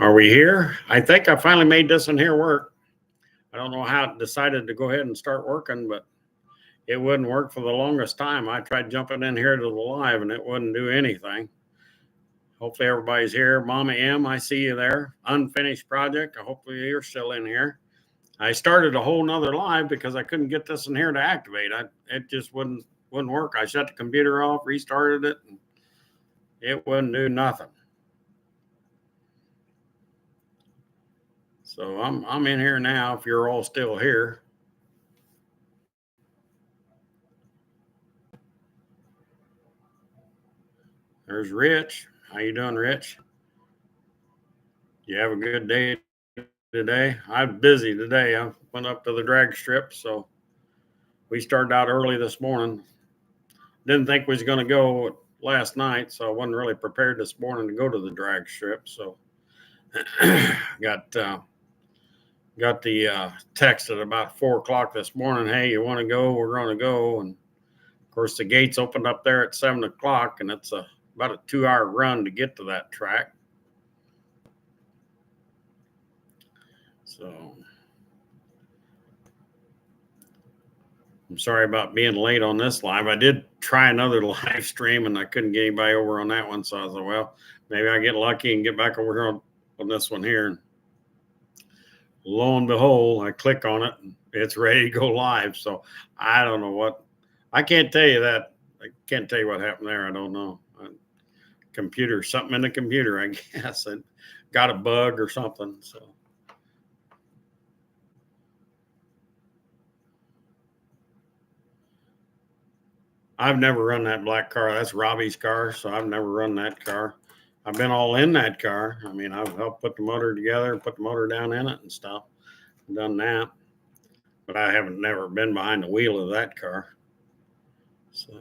Are we here? I think I finally made this in here work. I don't know how it decided to go ahead and start working, but it wouldn't work for the longest time. I tried jumping in here to the live and it wouldn't do anything. Hopefully everybody's here. Mama M, I see you there. Unfinished project. Hopefully you're still in here. I started a whole nother live because I couldn't get this in here to activate. It just wouldn't work. I shut the computer off, restarted it, and it wouldn't do nothing. So I'm in here now if you're all still here. There's Rich. How you doing, Rich? You have a good day today? I'm busy today. I went up to the drag strip, so we started out early this morning. Didn't think we was going to go last night, so I wasn't really prepared this morning to go to the drag strip. So got the text at about 4:00 this morning. Hey, you want to go? We're going to go. And of course, the gates opened up there at 7:00, and it's about a 2-hour run to get to that track. So I'm sorry about being late on this live. I did try another live stream and I couldn't get anybody over on that one. So I was like, well, maybe I get lucky and get back over here on this one here. And lo and behold, I click on it and it's ready to go live. So I don't know what, I can't tell you that. I can't tell you what happened there. I don't know. Something in the computer, I guess. It got a bug or something. So. I've never run that black car. That's Robbie's car, so I've never run that car. I've been all in that car. I mean, I've helped put the motor together, put the motor down in it and stuff. I've done that. But I haven't never been behind the wheel of that car. So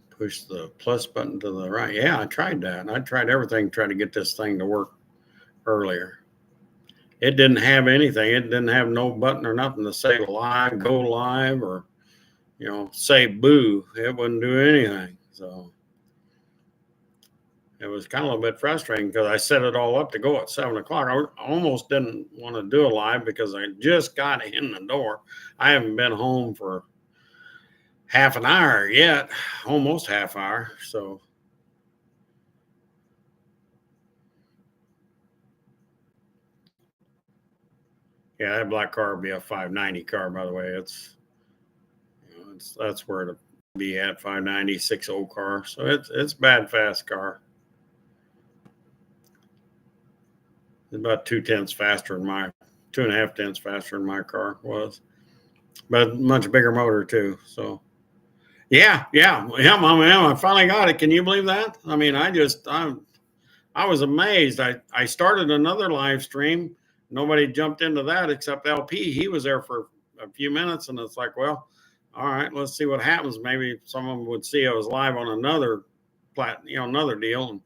push the plus button to the right. Yeah, I tried that. I tried everything to try to get this thing to work earlier. It didn't have anything. It didn't have no button or nothing to say live, go live, or, say boo. It wouldn't do anything. So it was kind of a little bit frustrating because I set it all up to go at 7:00. I almost didn't want to do a live because I just got in the door. I haven't been home for half an hour yet, almost half hour. So yeah, that black car would be a 590 car, by the way. That's where it'll be at, 590, 6.0 car. So it's bad, fast car. It's about 2/10 faster than 2.5 faster than my car was, but much bigger motor too. So yeah, Mama, I finally got it. Can you believe that? I mean, I was amazed. I started another live stream. Nobody jumped into that except LP. He was there for a few minutes, and it's like, well, all right, let's see what happens. Maybe someone would see I was live on another another deal, and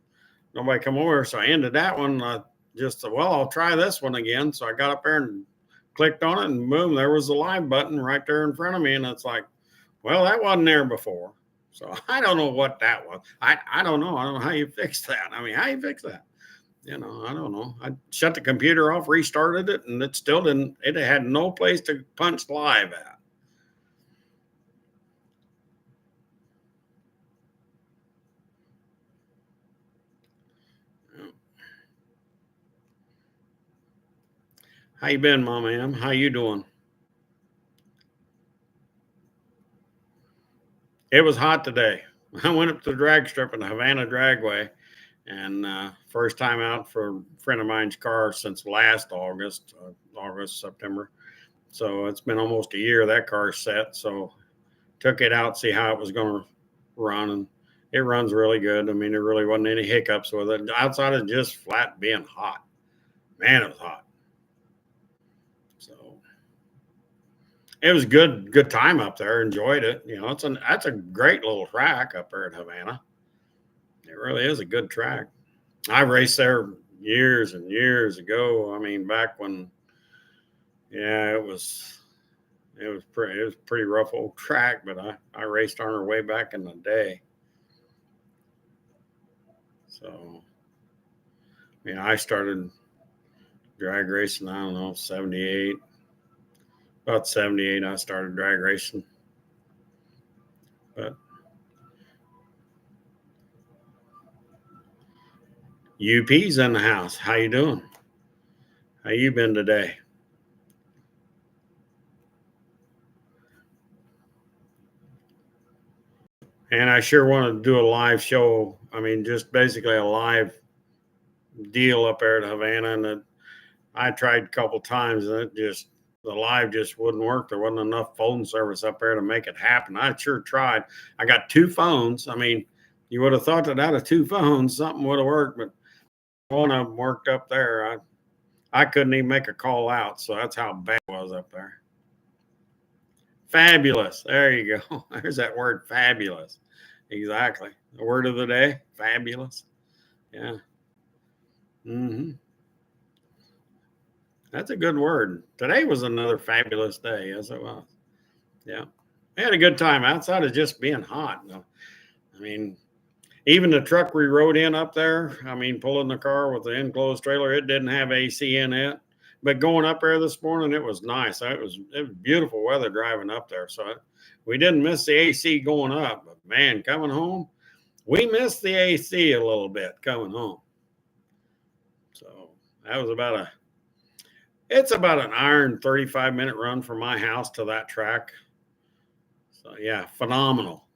nobody come over. So I ended that one. I just said, well, I'll try this one again. So I got up there and clicked on it, and boom, there was the live button right there in front of me. And it's like, well, that wasn't there before. So I don't know what that was. I don't know. I don't know how you fix that. I mean, how you fix that? I don't know. I shut the computer off, restarted it, and it still didn't. It had no place to punch live at. How you been, Mama M? How you doing? It was hot today. I went up to the drag strip in the Havana Dragway, and first time out for a friend of mine's car since last September. So it's been almost a year that car's set. So took it out, see how it was going to run, and it runs really good. I mean, there really wasn't any hiccups with it. Outside of just flat being hot. Man, it was hot. So it was good time up there. Enjoyed it. That's a great little track up there at Havana. It really is a good track. I raced there years and years ago. I mean, back when, it was It was pretty rough old track, but I raced on her way back in the day. So, I started drag racing, I don't know, 78. About 78, I started drag racing. But UP's in the house. How you doing? How you been today? And I sure want to do a live show. Just basically a live deal up there at Havana. And I tried a couple times, and the live just wouldn't work. There wasn't enough phone service up there to make it happen. I sure tried. I got two phones. You would have thought that out of two phones, something would have worked, but one of them worked up there. I couldn't even make a call out. So that's how bad it was up there. Fabulous. There you go. There's that word, fabulous. Exactly. The word of the day, fabulous. Yeah. That's a good word. Today was another fabulous day. Yes, it was. Yeah. We had a good time outside of just being hot. Even the truck we rode in up there, pulling the car with the enclosed trailer, it didn't have AC in it. But going up there this morning, it was nice. It was beautiful weather driving up there. So we didn't miss the AC going up. But man, coming home, we missed the AC a little bit coming home. So that was it's about an hour and 35-minute run from my house to that track. So yeah, phenomenal.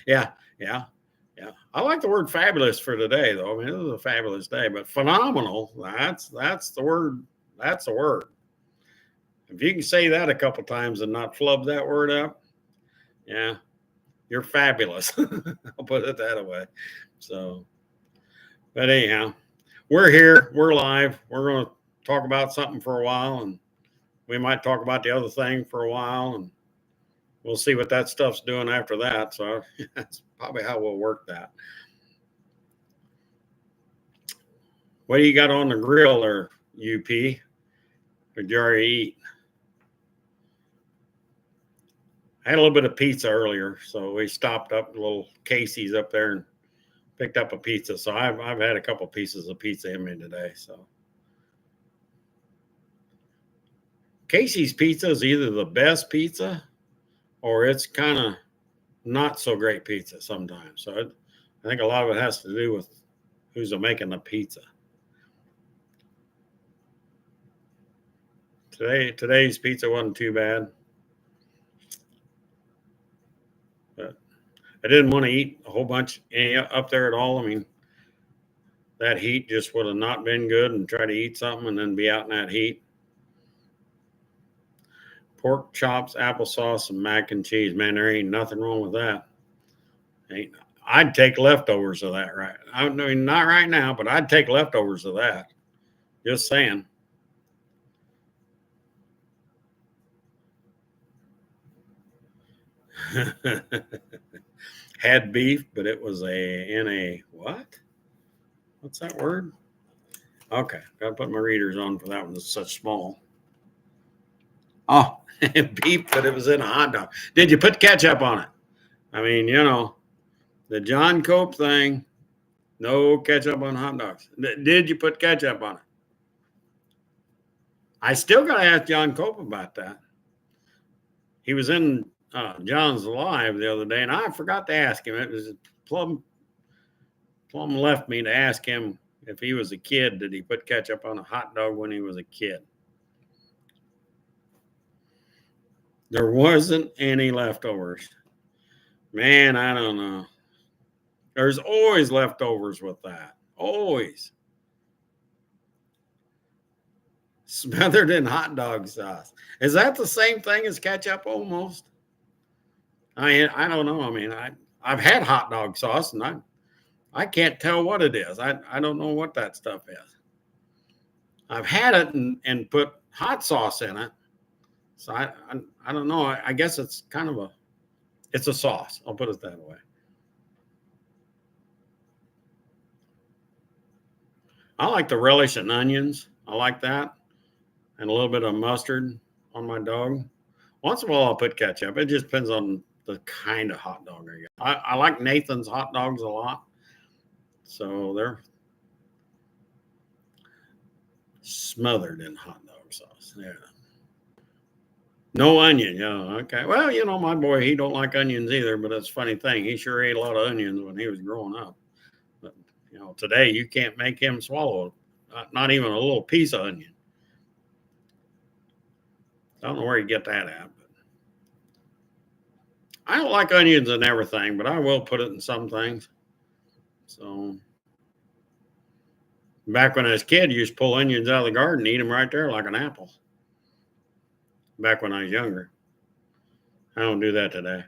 Yeah. I like the word fabulous for today, though. It was a fabulous day, but phenomenal. That's the word. That's a word. If you can say that a couple times and not flub that word up, yeah, you're fabulous. I'll put it that way. So, but anyhow, we're here. We're live. We're going to talk about something for a while, and we might talk about the other thing for a while, and we'll see what that stuff's doing after that. So that's probably how we'll work that. What do you got on the grill there, UP? Did you already eat? I had a little bit of pizza earlier, so we stopped up a little Casey's up there and picked up a pizza. So I've had a couple pieces of pizza in me today. So Casey's pizza is either the best pizza or it's kind of not so great pizza sometimes. So I think a lot of it has to do with who's making the pizza. Today's pizza wasn't too bad, but I didn't want to eat a whole bunch up there at all. That heat just would have not been good, and try to eat something and then be out in that heat. Pork chops, applesauce, and mac and cheese. Man, there ain't nothing wrong with that. I'd take leftovers of that, right? Not right now, but I'd take leftovers of that. Just saying. Had beef, but it was in a what? What's that word? Okay, gotta put my readers on for that one. It's such small. Oh, beef, but it was in a hot dog. Did you put ketchup on it? The John Cope thing. No ketchup on hot dogs. Did you put ketchup on it? I still gotta ask John Cope about that. He was in John's live the other day, and I forgot to ask him. It was Plum left me to ask him if he was a kid. Did he put ketchup on a hot dog when he was a kid? There wasn't any leftovers. Man, I don't know. There's always leftovers with that. Always. Smothered in hot dog sauce. Is that the same thing as ketchup almost? I don't know. I've had hot dog sauce, and I can't tell what it is. I don't know what that stuff is. I've had it and put hot sauce in it. So I don't know. I guess it's kind of it's a sauce. I'll put it that way. I like the relish and onions. I like that. And a little bit of mustard on my dog. Once in a while, I'll put ketchup. It just depends on the kind of hot dog I get. I like Nathan's hot dogs a lot. So they're smothered in hot dog sauce. Yeah. No onion. Yeah. Okay. Well, my boy, he don't like onions either, but it's a funny thing. He sure ate a lot of onions when he was growing up. But, today you can't make him swallow not even a little piece of onion. I don't know where you get that at. But I don't like onions in everything, but I will put it in some things. So back when I was a kid, you used to pull onions out of the garden, eat them right there like an apple. Back when I was younger. I don't do that today.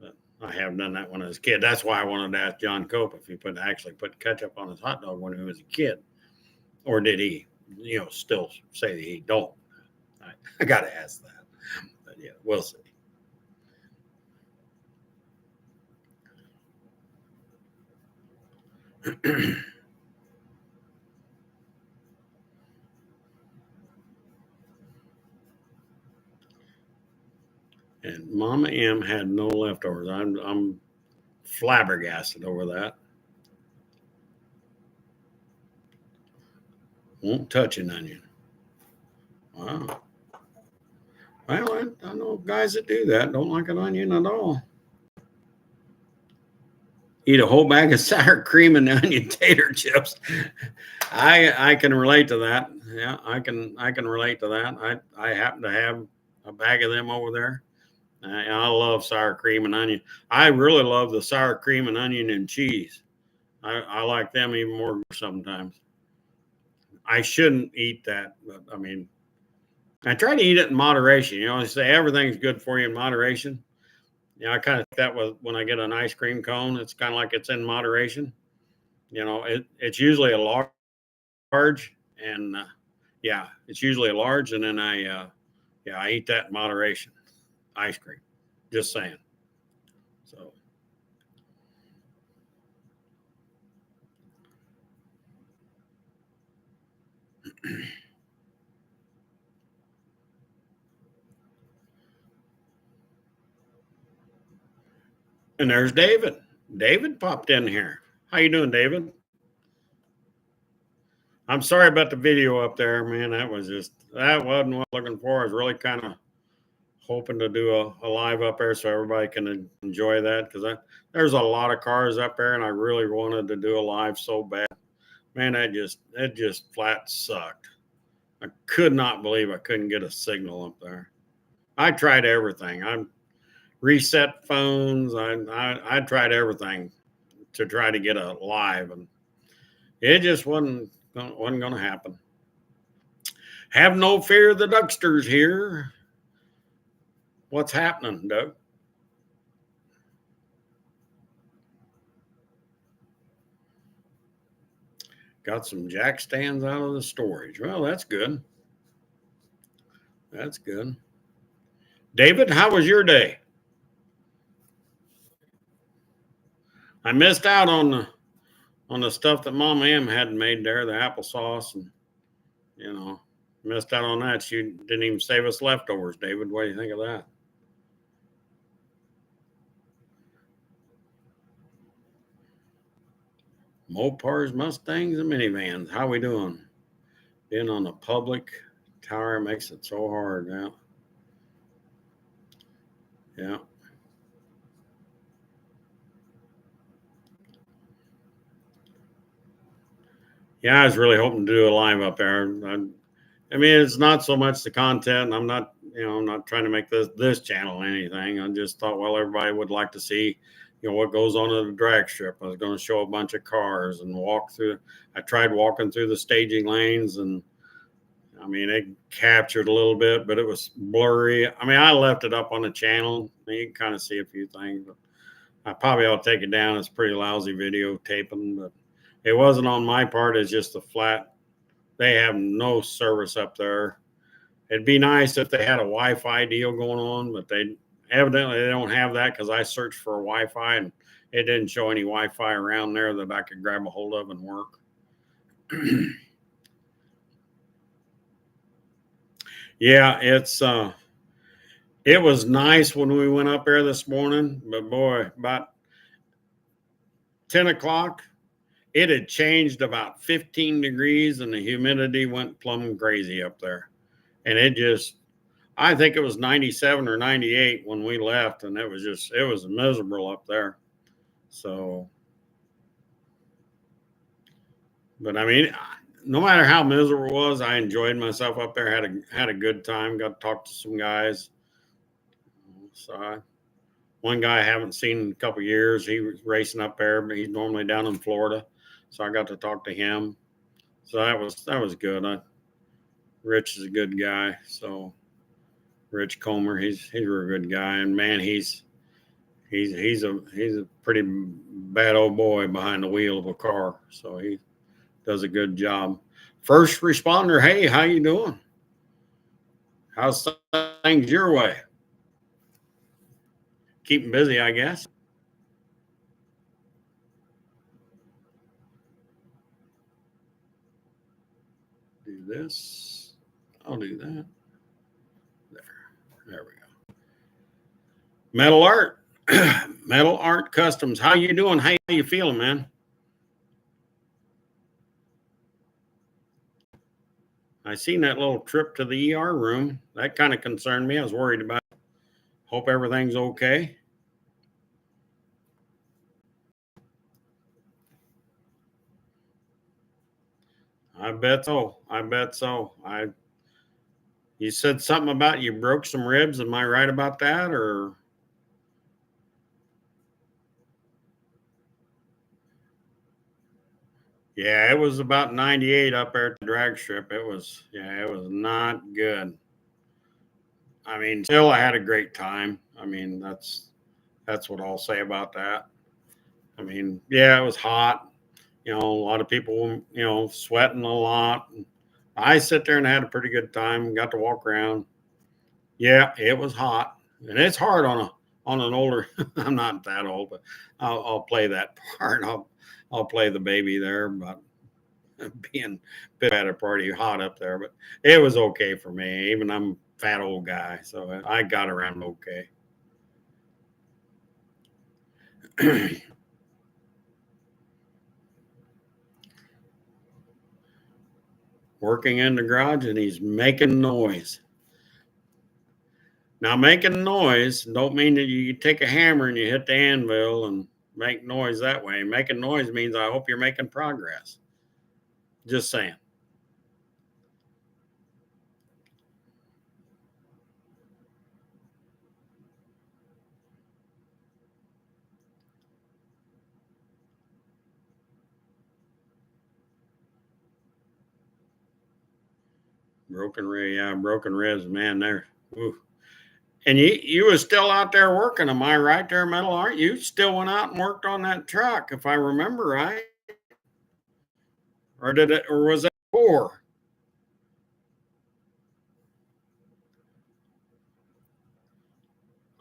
But I have done that when I was a kid. That's why I wanted to ask John Cope if he actually put ketchup on his hot dog when he was a kid. Or did he, still say that he don't? I got to ask that. But yeah, we'll see. And Mama M had no leftovers. I'm flabbergasted over that. Won't touch an onion. Wow. Well, I know guys that do that. Don't like an onion at all. Eat a whole bag of sour cream and onion tater chips. I can relate to that. Yeah, I can relate to that. I happen to have a bag of them over there. I love sour cream and onion. I really love the sour cream and onion and cheese. I like them even more sometimes. I shouldn't eat that, but I mean, I try to eat it in moderation. I say everything's good for you in moderation. I kind of think that was when I get an ice cream cone. It's kind of like it's in moderation. It's usually a large, and it's usually a large, and then I eat that in moderation. Ice cream, just saying. So. And there's David. David popped in here. How you doing, David? I'm sorry about the video up there, man. That wasn't what I'm looking for. I was really kind of hoping to do a live up there so everybody can enjoy that, because there's a lot of cars up there, and I really wanted to do a live so bad. Man, it just flat sucked. I could not believe I couldn't get a signal up there. I tried everything. I reset phones. I tried everything to try to get a live, and it just wasn't going to happen. Have no fear, the Duckster's here. What's happening, Doug? Got some jack stands out of the storage. Well, that's good. That's good. David, how was your day? I missed out on the stuff that Mama M had made there, the applesauce, and missed out on that. She didn't even save us leftovers. David, what do you think of that? Mopars, Mustangs, and minivans. How we doing? Being on a public tower makes it so hard. Yeah. Yeah. Yeah, I was really hoping to do a live up there. I mean, it's not so much the content. I'm not trying to make this channel anything. I just thought, well, everybody would like to see, what goes on at the drag strip. I was going to show a bunch of cars and walk through. I tried walking through the staging lanes, and I mean, it captured a little bit, but it was blurry. I mean, I left it up on the channel. You can kind of see a few things, but I probably ought to take it down. It's pretty lousy videotaping, but it wasn't on my part. It's just a flat. They have no service up there. It'd be nice if they had a Wi-Fi deal going on, but they don't have that, because I searched for a Wi-Fi and it didn't show any Wi-Fi around there that I could grab a hold of and work. Yeah, it's It was nice when we went up there this morning, but boy, about 10 o'clock, it had changed about 15 degrees and the humidity went plumb crazy up there. And it just, I think it was 97 or 98 when we left, and it was miserable up there. So, but I mean, no matter how miserable it was, I enjoyed myself up there, had a good time, got to talk to some guys. So one guy I haven't seen in a couple of years, he was racing up there, but he's normally down in Florida. So I got to talk to him. So that was good. Rich is a good guy. So Rich Comer, he's a good guy, and man, he's a pretty bad old boy behind the wheel of a car. So he does a good job. First responder, hey, how you doing? How's things your way? Keeping busy, I guess. Do this. I'll do that. There we go. Metal Art. Metal Art Customs. How you doing? How you feeling, man? I seen that little trip to the ER room. That kind of concerned me. I was worried about it. Hope everything's okay. I bet so. You said something about you broke some ribs. Am I right about that? Or yeah, it was about 98 up there at the drag strip. It was not good. I mean, still I had a great time. I mean, that's what I'll say about that. I mean, yeah, it was hot. A lot of people, sweating a lot. I sit there and had a pretty good time. Got to walk around. Yeah, it was hot, and it's hard on an older. I'm not that old, but I'll play that part. I'll play the baby there, but being a bit at a party hot up there. But it was okay for me. Even I'm a fat old guy, so I got around okay. Working in the garage, and he's making noise. Now, making noise don't mean that you take a hammer and you hit the anvil and make noise that way. Making noise means I hope you're making progress. Just saying. Broken ribs, man. There. And you was still out there working, am I right there, Metal Art? You still went out and worked on that truck, if I remember right. Or was it before?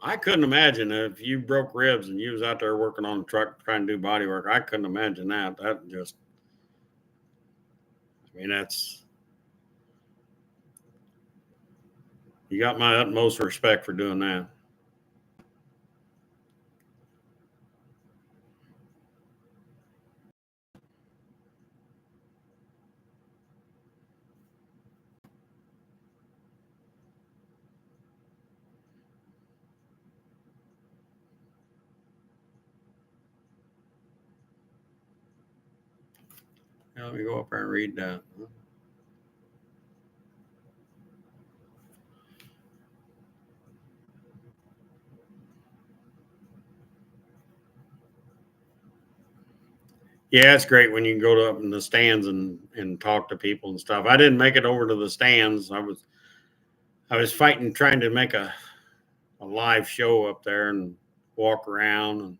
I couldn't imagine if you broke ribs and you was out there working on the truck trying to do body work. I couldn't imagine that. That's you got my utmost respect for doing that. Let me go up there and read that. Yeah, it's great when you can go up in the stands and talk to people and stuff. I didn't make it over to the stands. I was fighting trying to make a live show up there and walk around,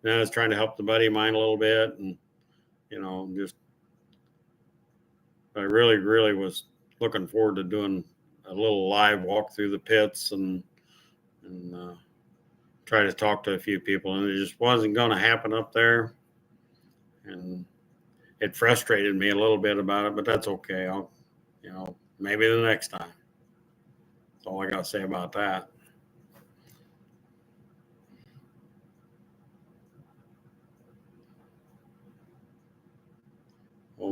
and I was trying to help the buddy of mine a little bit, and just I really was looking forward to doing a little live walk through the pits and try to talk to a few people, and it just wasn't going to happen up there. And it frustrated me a little bit about it, but that's okay. Maybe the next time. That's all I got to say about that.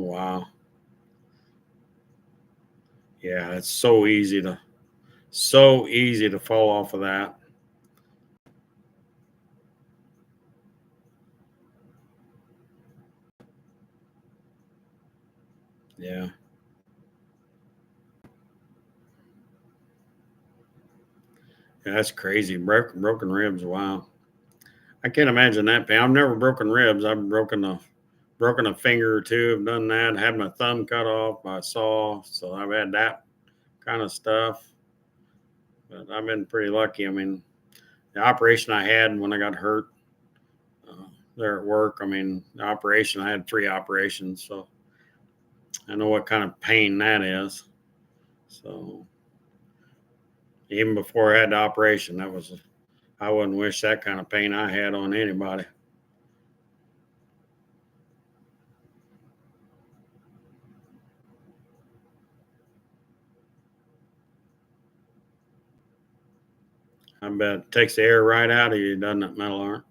wow. Yeah, it's so easy to fall off of that. Yeah. Yeah, that's crazy. Broken ribs. Wow. I can't imagine that pain. I've never broken ribs. I've broken a finger or two. I've done that. Had my thumb cut off by a saw. So I've had that kind of stuff. But I've been pretty lucky. I mean, the operation I had when I got hurt there at work, I mean, the operation, I had 3 operations. So I know what kind of pain that is. So even before I had the operation, I wouldn't wish that kind of pain I had on anybody. I bet it takes the air right out of you, doesn't it, metal art?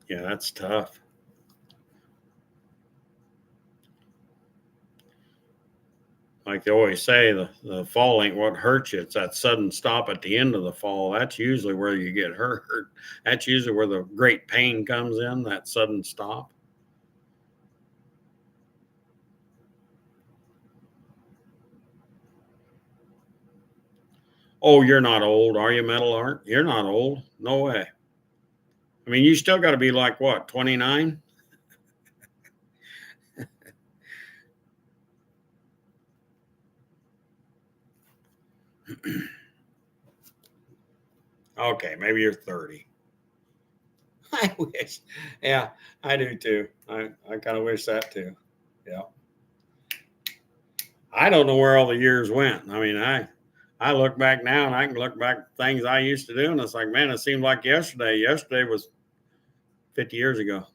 Yeah, that's tough. Like they always say, the fall ain't what hurts you. It's that sudden stop at the end of the fall. That's usually where you get hurt. That's usually where the great pain comes in, that sudden stop. Oh, you're not old, are you, metal art? You're not old. No way. I mean, you still got to be like what, 29? Okay, maybe you're 30. I wish. Yeah, I do too. I kind of wish that too. Yeah. I don't know where all the years went. I mean, I look back now and I can look back at things I used to do, and it's like, man, it seemed like yesterday. Yesterday was 50 years ago.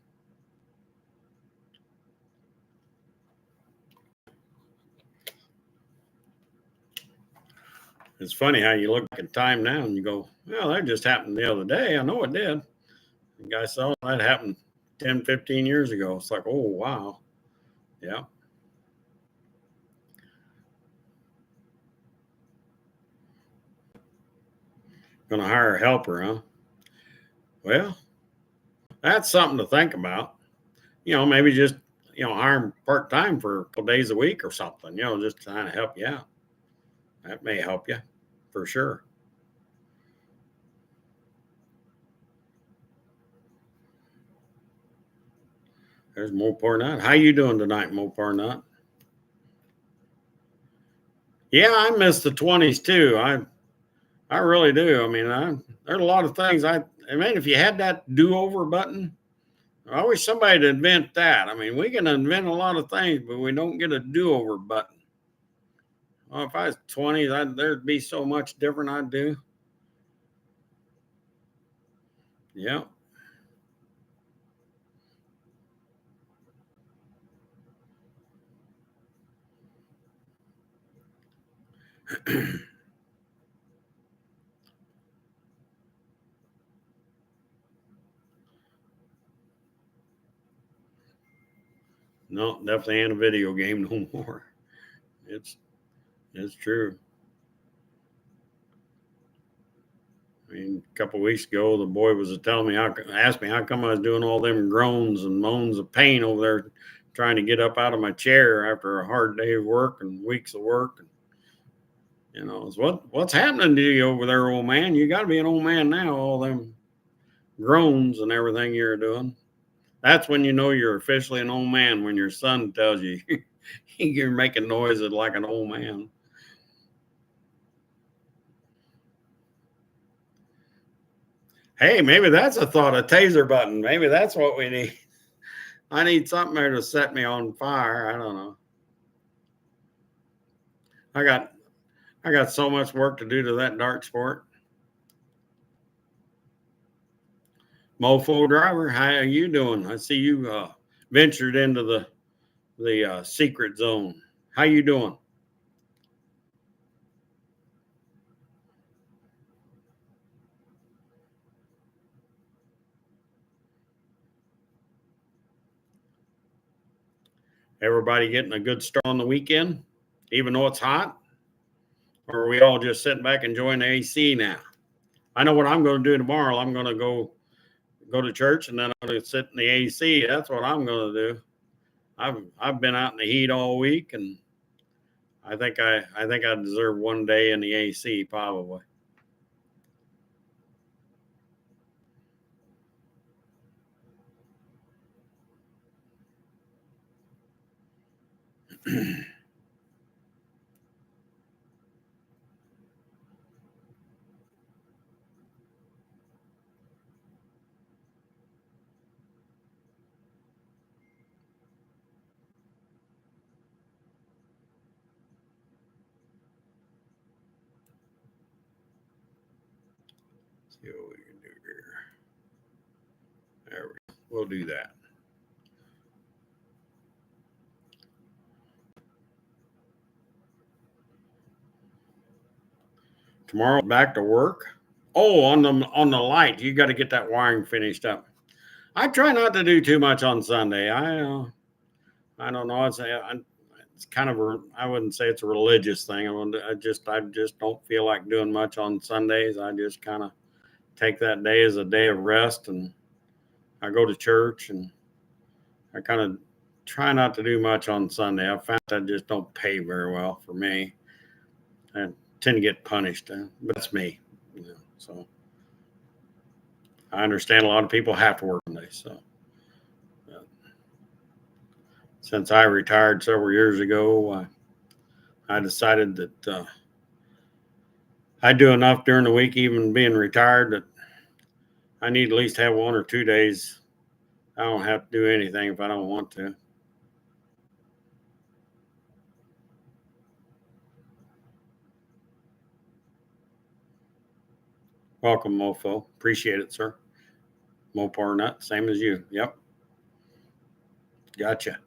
It's funny how you look at time now and you go, well, that just happened the other day. I know it did. The guy saw that happened 10, 15 years ago. It's like, oh, wow. Yeah. Gonna hire a helper, huh? Well, that's something to think about. Maybe just, hire him part time for a couple days a week or something, just to kind of help you out. That may help you for sure. There's Mopar Nut. How you doing tonight, Mopar Nut? Yeah, I miss the 20s too. I really do. I mean, there's a lot of things. I mean, if you had that do-over button, I wish somebody would invent that. I mean, we can invent a lot of things, but we don't get a do-over button. Well, if I was 20, there'd be so much different I'd do. Yeah. No, definitely ain't a video game no more. It's it's true. I mean, a couple of weeks ago, the boy was telling me, asked me how come I was doing all them groans and moans of pain over there, trying to get up out of my chair after a hard day of work and weeks of work. And it's what's happening to you over there, old man? You got to be an old man now. All them groans and everything you're doing. That's when you know you're officially an old man. When your son tells you you're making noises like an old man. Hey, maybe that's a thought, a taser button. Maybe that's what we need. I need something there to set me on fire. I don't know. I got I got so much work to do to that dart sport. Mofo driver, how are you doing? I see you ventured into the secret zone. How you doing? Everybody getting a good start on the weekend, even though it's hot? Or are we all just sitting back enjoying the AC now? I know what I'm going to do tomorrow. I'm going to go to church, and then I'm going to sit in the AC. That's what I'm going to do. I've been out in the heat all week, and I think I deserve one day in the AC probably. See what we can do here. There we go. We'll do that. Tomorrow back to work. Oh, on the light, you got to get that wiring finished up. I try not to do too much on Sunday. I don't know. It's kind of I wouldn't say it's a religious thing. I just don't feel like doing much on Sundays. I just kind of take that day as a day of rest, and I go to church, and I kind of try not to do much on Sunday. I found that just don't pay very well for me. I tend to get punished, but that's me. So I understand a lot of people have to work Sunday. So since I retired several years ago, I decided that I do enough during the week, even being retired, that I need at least have 1 or 2 days. I don't have to do anything if I don't want to. Welcome, Mofo. Appreciate it, sir. Mopar Nut, same as you. Yep. Gotcha.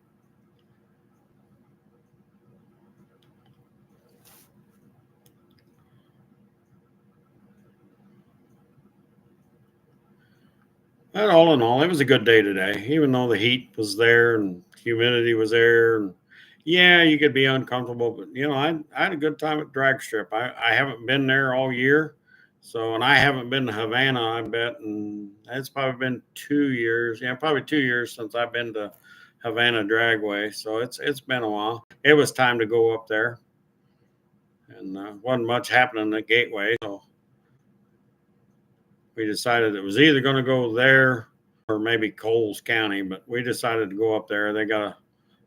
And all in all, it was a good day today, even though the heat was there and humidity was there. And yeah, you could be uncomfortable, but I had a good time at Drag Strip. I haven't been there all year. So, and I haven't been to Havana, I bet. And it's probably been 2 years. Yeah, probably 2 years since I've been to Havana Dragway. So it's been a while. It was time to go up there. And wasn't much happening at Gateway. So we decided it was either going to go there or maybe Coles County, but we decided to go up there. They got a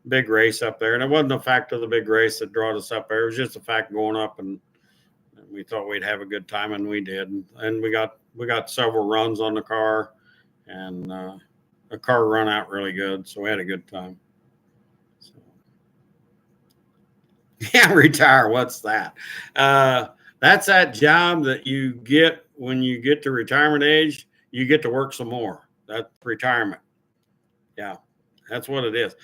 big race up there, and it wasn't the fact of the big race that brought us up there. It was just the fact going up, and we thought we'd have a good time, and we did. And we got several runs on the car, and the car run out really good, so we had a good time. So, yeah, retire. What's that? That's that job that you get when you get to retirement age. You get to work some more. That's retirement. Yeah, that's what it is.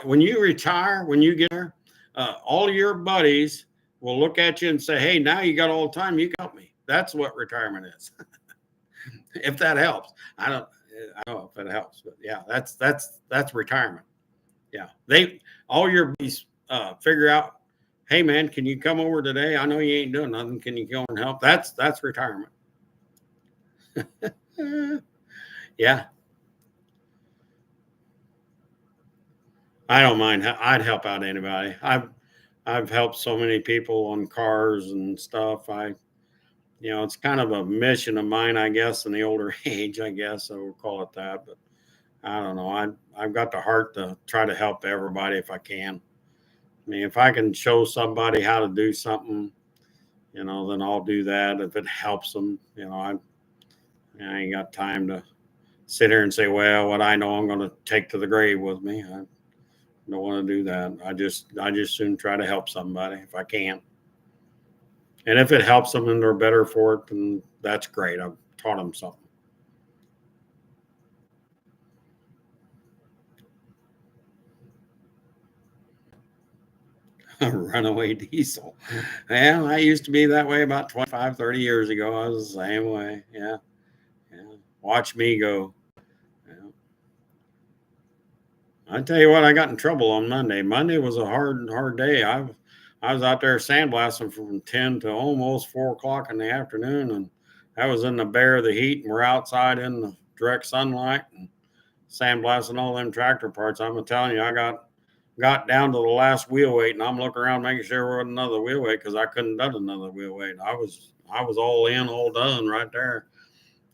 When you retire, when you get there, all your buddies will look at you and say, "Hey, now you got all the time. You can help me." That's what retirement is. If that helps, I don't know if it helps, but yeah, that's retirement. Yeah, all your buddies figure out. Hey, man, can you come over today? I know you ain't doing nothing. Can you come and help? That's retirement. Yeah. I don't mind. I'd help out anybody. I've helped so many people on cars and stuff. It's kind of a mission of mine, I guess, in the older age, I guess I would call it that. But I don't know. I've got the heart to try to help everybody if I can. I mean, if I can show somebody how to do something, then I'll do that. If it helps them, I ain't got time to sit here and say, well, what I know I'm going to take to the grave with me. I don't want to do that. I just soon try to help somebody if I can. And if it helps them and they're better for it, then that's great. I've taught them something. Runaway diesel. Yeah, I used to be that way about 25, 30 years ago. I was the same way. Yeah. Yeah. Watch me go. Yeah. I tell you what, I got in trouble on Monday. Monday was a hard day. I was out there sandblasting from 10 to almost 4 o'clock in the afternoon, and I was in the bear of the heat, and we're outside in the direct sunlight and sandblasting all them tractor parts. I'm telling you, I got down to the last wheel weight, and I'm looking around making sure there wasn't another wheel weight because I couldn't done another wheel weight. I was all in, all done right there.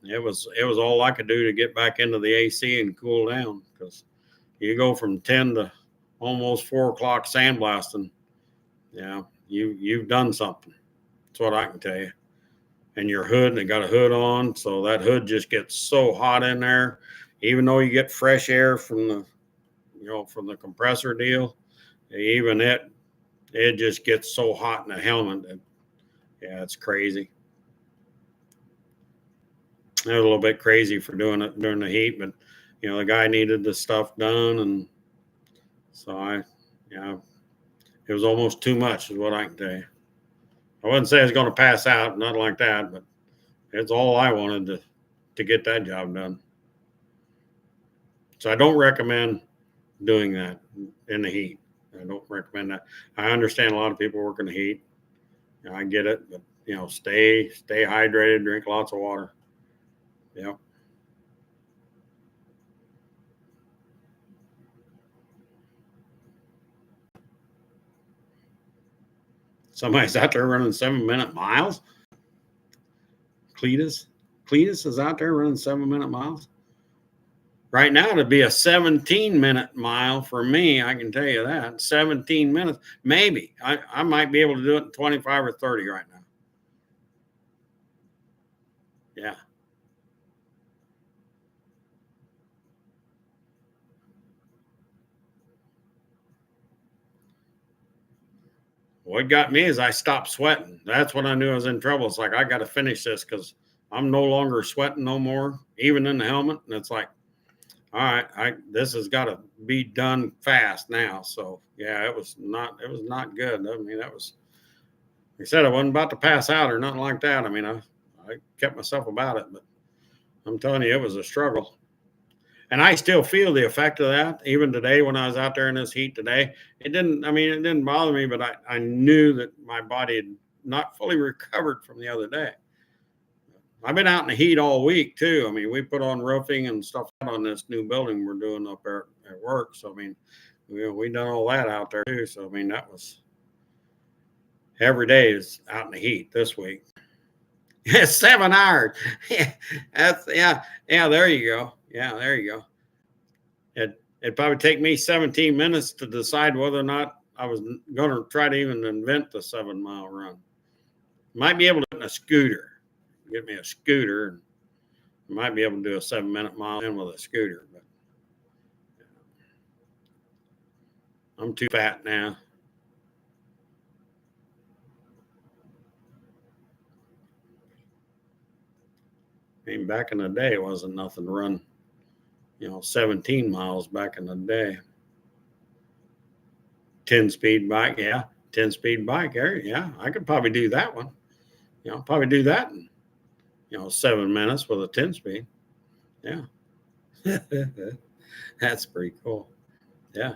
It was all I could do to get back into the AC and cool down, because you go from 10 to almost 4 o'clock sandblasting. Yeah, you've done something. That's what I can tell you. And your hood, they got a hood on, so that hood just gets so hot in there. Even though you get fresh air from the compressor deal, even it just gets so hot in the helmet that, yeah, it's crazy. It was a little bit crazy for doing it during the heat, but the guy needed the stuff done, and so it was almost too much, is what I can tell you. I wouldn't say I was going to pass out, not like that, but it's all I wanted to get that job done. So I don't recommend doing that in the heat. I don't recommend that. I understand a lot of people work in the heat. I get it, but stay hydrated, drink lots of water. Yep. Somebody's out there running 7-minute miles. Cletus is out there running 7-minute miles. Right now, it'd be a 17-minute mile for me. I can tell you that. 17 minutes. Maybe. I might be able to do it in 25 or 30 right now. Yeah. What got me is I stopped sweating. That's when I knew I was in trouble. It's like, I got to finish this because I'm no longer sweating no more, even in the helmet. And it's like, all right, this has got to be done fast now. So yeah, it was not good. I mean, that was, like I said, I wasn't about to pass out or nothing like that. I mean, I kept myself about it, but I'm telling you, it was a struggle. And I still feel the effect of that. Even today, when I was out there in this heat today, it didn't bother me, but I knew that my body had not fully recovered from the other day. I've been out in the heat all week too. I mean, we put on roofing and stuff on this new building we're doing up there at work. So, I mean, we done all that out there too. So, I mean, that was every day is out in the heat this week. Yeah, 7 hours. Yeah, there you go. Yeah, there you go. It'd probably take me 17 minutes to decide whether or not I was going to try to even invent the 7-mile run. Might be able to get a scooter. Get me a scooter, and I might be able to do a 7-minute mile in with a scooter, but I'm too fat now. I mean, back in the day, it wasn't nothing to run, 17 miles back in the day. 10-speed bike, yeah, 10-speed bike, yeah, I could probably do that one. Probably do that in 7 minutes with a 10-speed. Yeah. That's pretty cool. Yeah.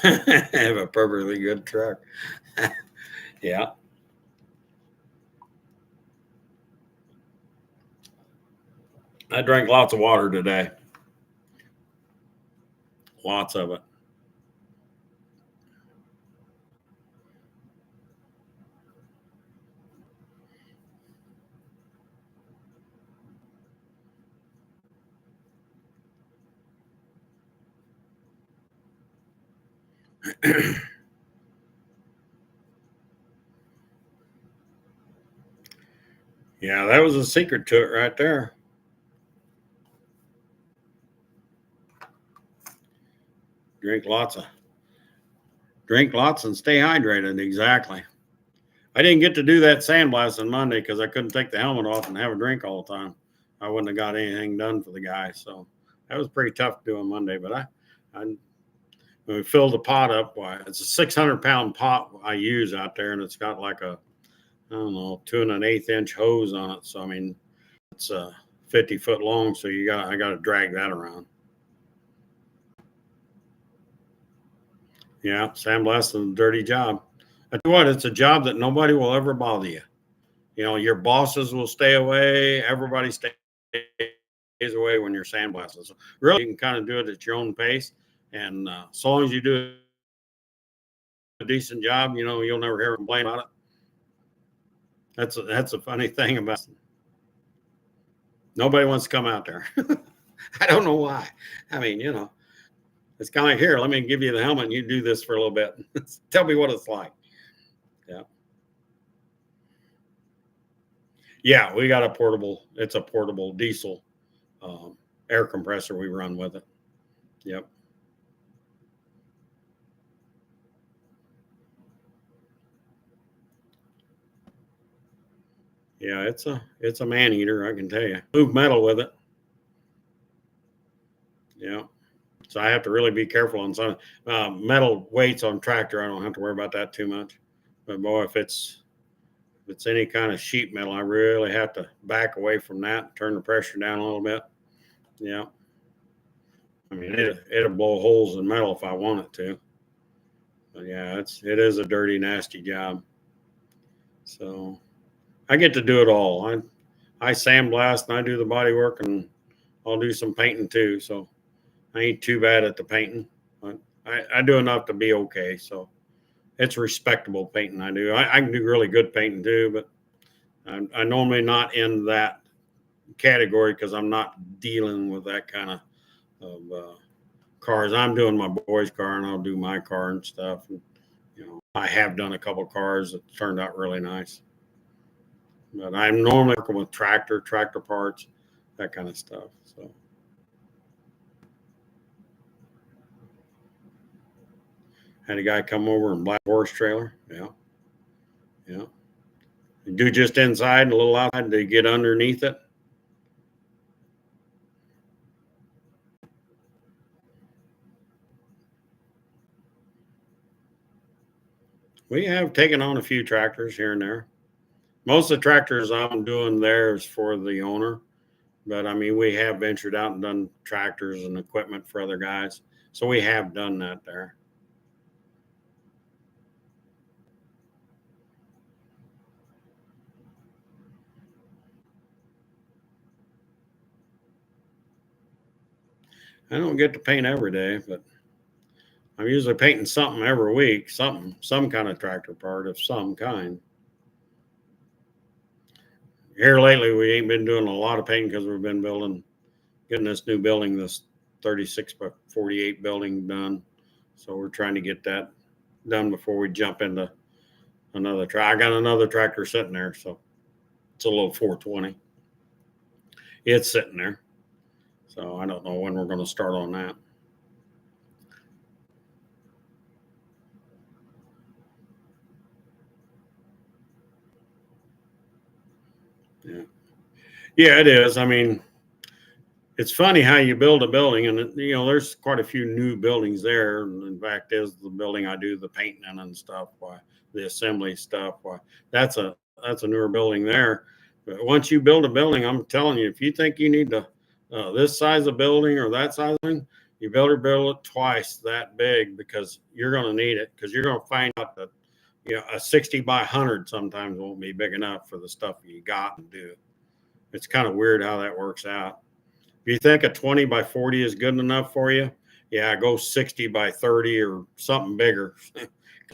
Have a perfectly good truck. Yeah. I drank lots of water today. Lots of it. Yeah, that was a secret to it right there. Drink lots and stay hydrated. Exactly. I didn't get to do that sandblast on Monday because I couldn't take the helmet off and have a drink all the time. I wouldn't have got anything done for the guy. So that was pretty tough to do on Monday. But when we filled the pot up, why it's a 600-pound pot I use out there, and it's got like a, I don't know, 2 1/8-inch hose on it. So I mean, it's 50 foot long. So I got to drag that around. Yeah, sandblasting is a dirty job. I tell you what, it's a job that nobody will ever bother you. You know, your bosses will stay away. Everybody stays away when you're sandblasting. So really, you can kind of do it at your own pace. And so long as you do a decent job, you know, you'll never hear a complaint about it. That's a funny thing about it. Nobody wants to come out there. I don't know why. I mean, you know, it's kind of like, here, let me give you the helmet and you do this for a little bit. Tell me what it's like. Yeah. Yeah, we got it's a portable diesel air compressor we run with it. Yep. Yeah, it's a man eater, I can tell you. Move metal with it. Yeah. So I have to really be careful on some metal weights on tractor. I don't have to worry about that too much. But boy, if it's any kind of sheet metal, I really have to back away from that, turn the pressure down a little bit. Yeah. I mean, it'll blow holes in metal if I want it to. But yeah, it is a dirty, nasty job. So I get to do it all. I sandblast and I do the body work, and I'll do some painting too. So I ain't too bad at the painting. I do enough to be okay. So it's respectable painting I do. I can do really good painting too, but I'm normally not in that category because I'm not dealing with that kind of cars. I'm doing my boy's car, and I'll do my car and stuff. And, you know, I have done a couple of cars that turned out really nice. But I'm normally working with tractor parts, that kind of stuff. So had a guy come over in black horse trailer. Yeah. Yeah. You do just inside and a little outside to get underneath it. We have taken on a few tractors here and there. Most of the tractors I'm doing there is for the owner. But I mean, we have ventured out and done tractors and equipment for other guys. So we have done that there. I don't get to paint every day, but I'm usually painting something every week, some kind of tractor part of some kind. Here lately, we ain't been doing a lot of painting because we've been getting this new building, this 36 by 48 building done. So we're trying to get that done before we jump into another track. I got another tractor sitting there, so it's a little 420. It's sitting there. So I don't know when we're going to start on that. Yeah. Yeah, it is. I mean, it's funny how you build a building, and you know, there's quite a few new buildings there. And in fact, is the building I do the painting in and stuff. Why the assembly stuff? Why that's a newer building there. But once you build a building, I'm telling you, if you think you need to this size of building or that size of building, you better build it twice that big because you're going to need it. Because you're going to find out that a 60 by 100 sometimes won't be big enough for the stuff you got to do. It's kind of weird how that works out. If you think a 20 by 40 is good enough for you, yeah, go 60 by 30 or something bigger.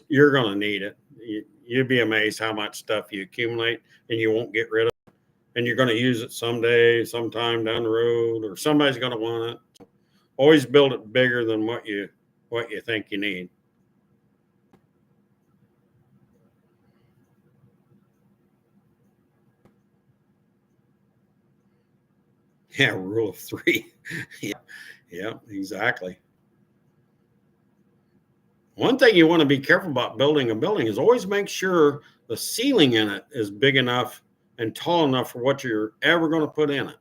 You're going to need it. You'd be amazed how much stuff you accumulate and you won't get rid of it. And you're going to use it someday, sometime down the road, or somebody's going to want it. Always build it bigger than what you think you need. Yeah, rule of three. Yeah, exactly. One thing you want to be careful about building a building is always make sure the ceiling in it is big enough and tall enough for what you're ever going to put in it.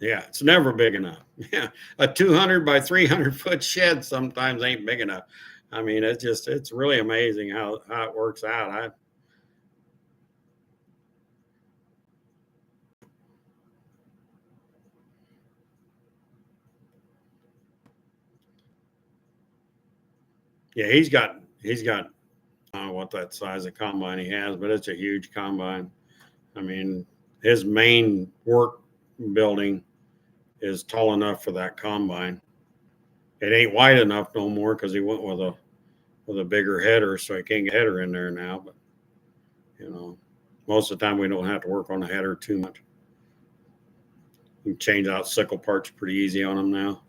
Yeah, it's never big enough. Yeah, a 200 by 300 foot shed sometimes ain't big enough. I mean, it's really amazing how it works out. Yeah, he's got I don't know what that size of combine he has, but it's a huge combine. I mean, his main work building is tall enough for that combine. It ain't wide enough no more because he went with a bigger header, so he can't get a header in there now. But you know, most of the time we don't have to work on the header too much. You can change out sickle parts pretty easy on them now.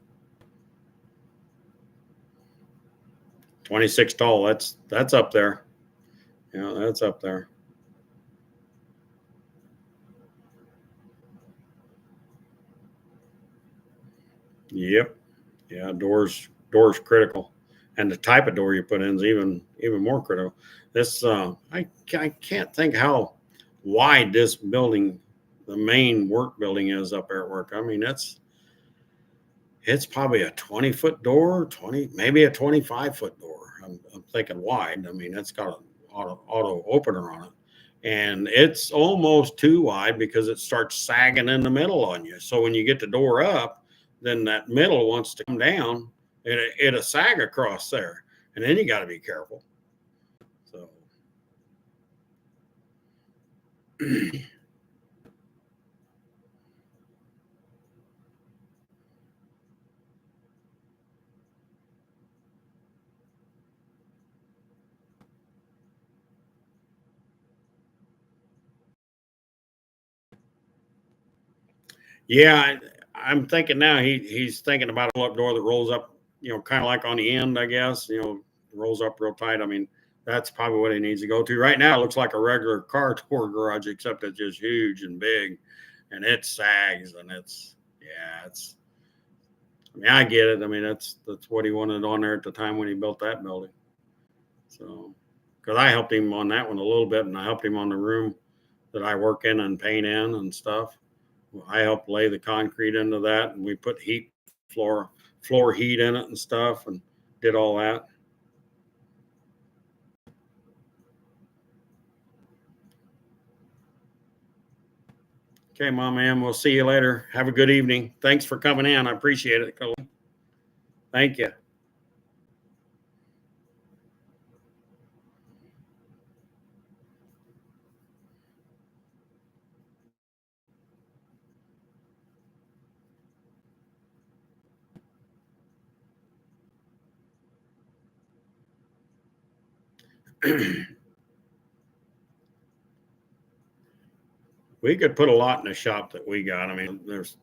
26 tall. That's up there. Yeah, that's up there. Yep. Yeah, doors critical, and the type of door you put in is even more critical. This I can't think how wide this building, the main work building, is up there at work. I mean, it's probably a 20-foot door, 20 maybe a 25-foot door. I'm thinking wide. I mean, it's got an auto opener on it, and it's almost too wide because it starts sagging in the middle on you. So when you get the door up, then that middle wants to come down, and it'll sag across there, and then you got to be careful. So yeah, I'm thinking now he's thinking about a pull-up door that rolls up, kind of like on the end, I guess, rolls up real tight. I mean, that's probably what he needs to go to. Right now, it looks like a regular car door garage, except it's just huge and big, and it sags, and it's. I mean, I get it. I mean, that's what he wanted on there at the time when he built that building. So, because I helped him on that one a little bit, and I helped him on the room that I work in and paint in and stuff. I helped lay the concrete into that, and we put floor heat in it and stuff, and did all that. Okay, Mom, man, we'll see you later. Have a good evening. Thanks for coming in. I appreciate it, Colleen. Thank you. We could put a lot in the shop that we got. I mean, there's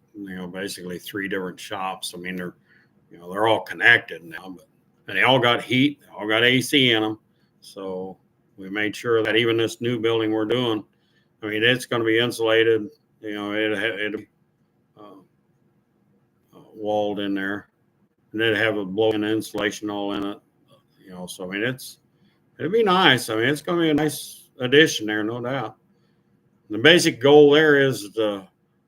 basically three different shops. I mean, they're all connected now, but and they all got heat, they all got AC in them. So we made sure that even this new building we're doing, I mean, it's going to be insulated. It'll uh, walled in there, and it'd have a blow-in insulation all in it. So I mean, it'd be nice. I mean, it's going to be a nice addition there, no doubt. The basic goal there is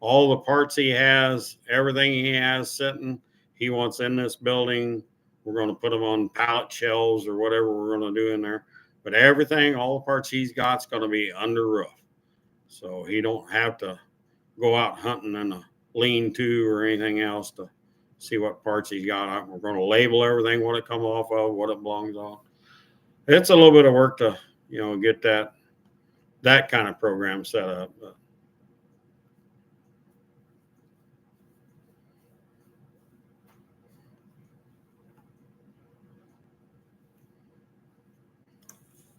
all the parts he has, everything he has sitting, he wants in this building. We're going to put them on pallet shelves or whatever we're going to do in there. But everything, all the parts he's got, is going to be under roof, so he don't have to go out hunting in a lean-to or anything else to see what parts he's got. We're going to label everything, what it comes off of, what it belongs on. It's a little bit of work to get that kind of program set up.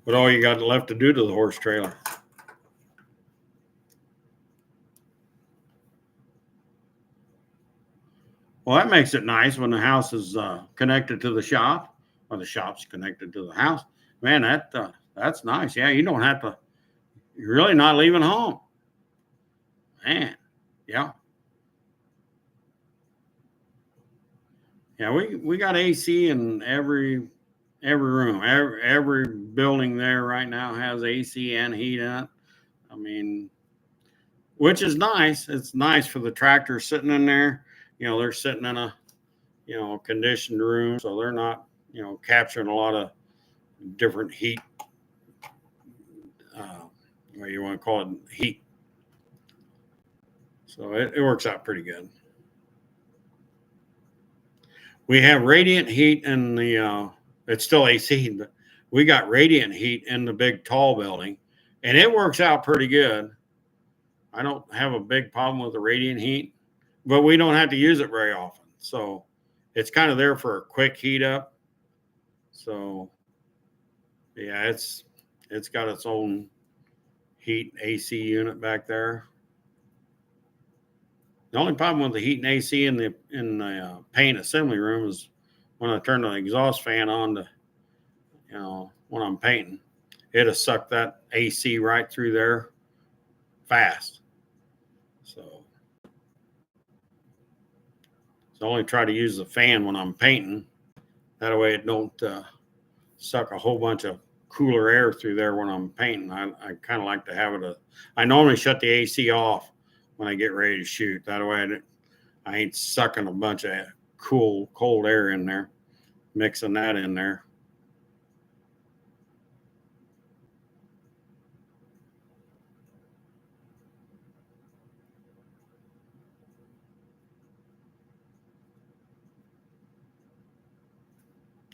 But all you got left to do to the horse trailer. Well, that makes it nice when the house is connected to the shop, or the shop's connected to the house. Man, that's nice. Yeah, you don't have to. You're really not leaving home. Man, yeah, yeah. We got AC in every room. Every building there right now has AC and heat in it. I mean, which is nice. It's nice for the tractor sitting in there. They're sitting in a, conditioned room, so they're not, capturing a lot of different heat. What you want to call it, heat. So it works out pretty good. We have radiant heat in the, it's still AC, but we got radiant heat in the big tall building, and it works out pretty good. I don't have a big problem with the radiant heat, but we don't have to use it very often. So it's kind of there for a quick heat up. So yeah, it's got its own heat AC unit back there. The only problem with the heat and AC in the paint assembly room is when I turn the exhaust fan on to, when I'm painting, it'll suck that AC right through there fast. So only try to use the fan when I'm painting. That way it don't suck a whole bunch of cooler air through there when I'm painting. I kind of like to have it. I normally shut the AC off when I get ready to shoot. That way I ain't sucking a bunch of cold air in there, mixing that in there.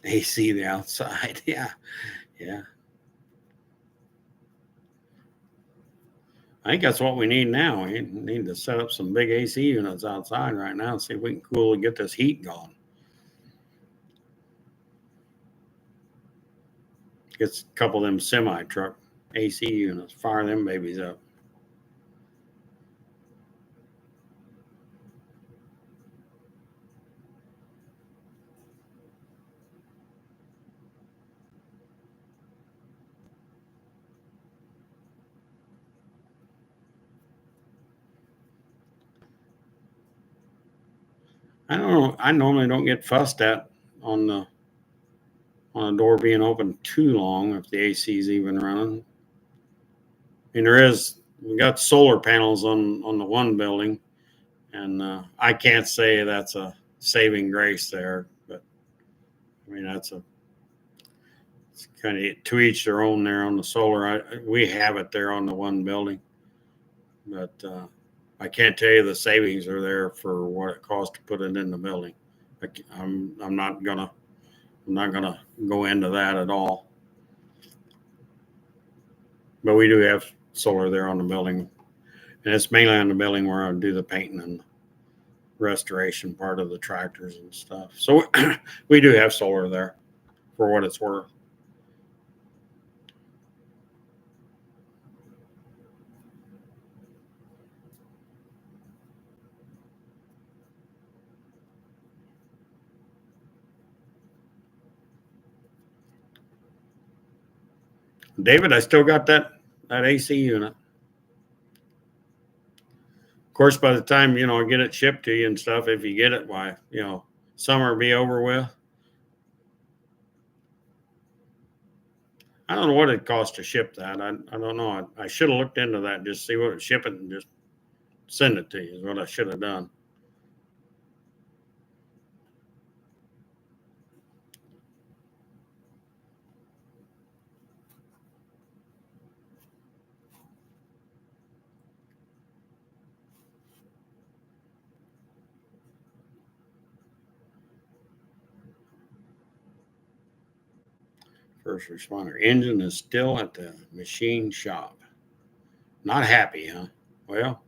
AC the outside. Yeah. I think that's what we need now. We need to set up some big AC units outside right now and see if we can coolly get this heat going. Get a couple of them semi-truck AC units, fire them babies up. I don't know. I normally don't get fussed at on the door being open too long if the AC is even running. I mean, we got solar panels on the one building, and I can't say that's a saving grace there, but I mean it's kind of to each their own there on the solar. We have it there on the one building, but I can't tell you the savings are there for what it costs to put it in the building. I'm not gonna go into that at all. But we do have solar there on the building, and it's mainly on the building where I do the painting and restoration part of the tractors and stuff. So we do have solar there for what it's worth. David, I still got that AC unit. Of course, by the time, I get it shipped to you and stuff, if you get it, why, summer will be over with. I don't know what it costs to ship that. I don't know. I should have looked into that, just see what it's shipping and just send it to you is what I should have done. First responder engine is still at the machine shop. Not happy, huh? Well,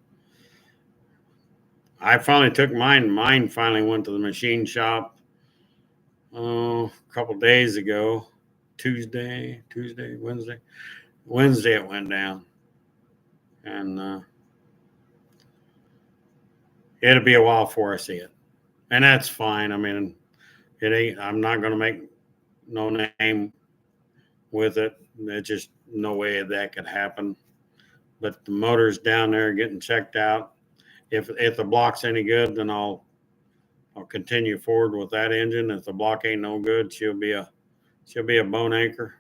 I finally took mine. Mine finally went to the machine shop a couple days ago. Wednesday it went down. And it'll be a while before I see it. And that's fine. I mean, I'm not going to make no name with it. There's just no way that could happen. But the motor's down there getting checked out. If the block's any good, then I'll continue forward with that engine. If the block ain't no good, she'll be a bone anchor,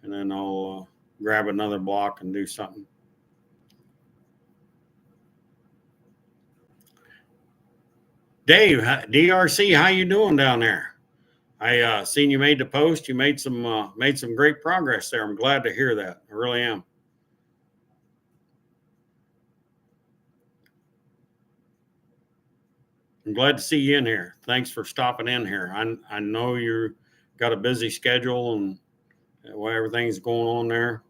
and then I'll grab another block and do something. Dave, DRC, how you doing down there? I seen you made the post. You made some great progress there. I'm glad to hear that. I really am. I'm glad to see you in here. Thanks for stopping in here. I know you got a busy schedule and where everything's going on there.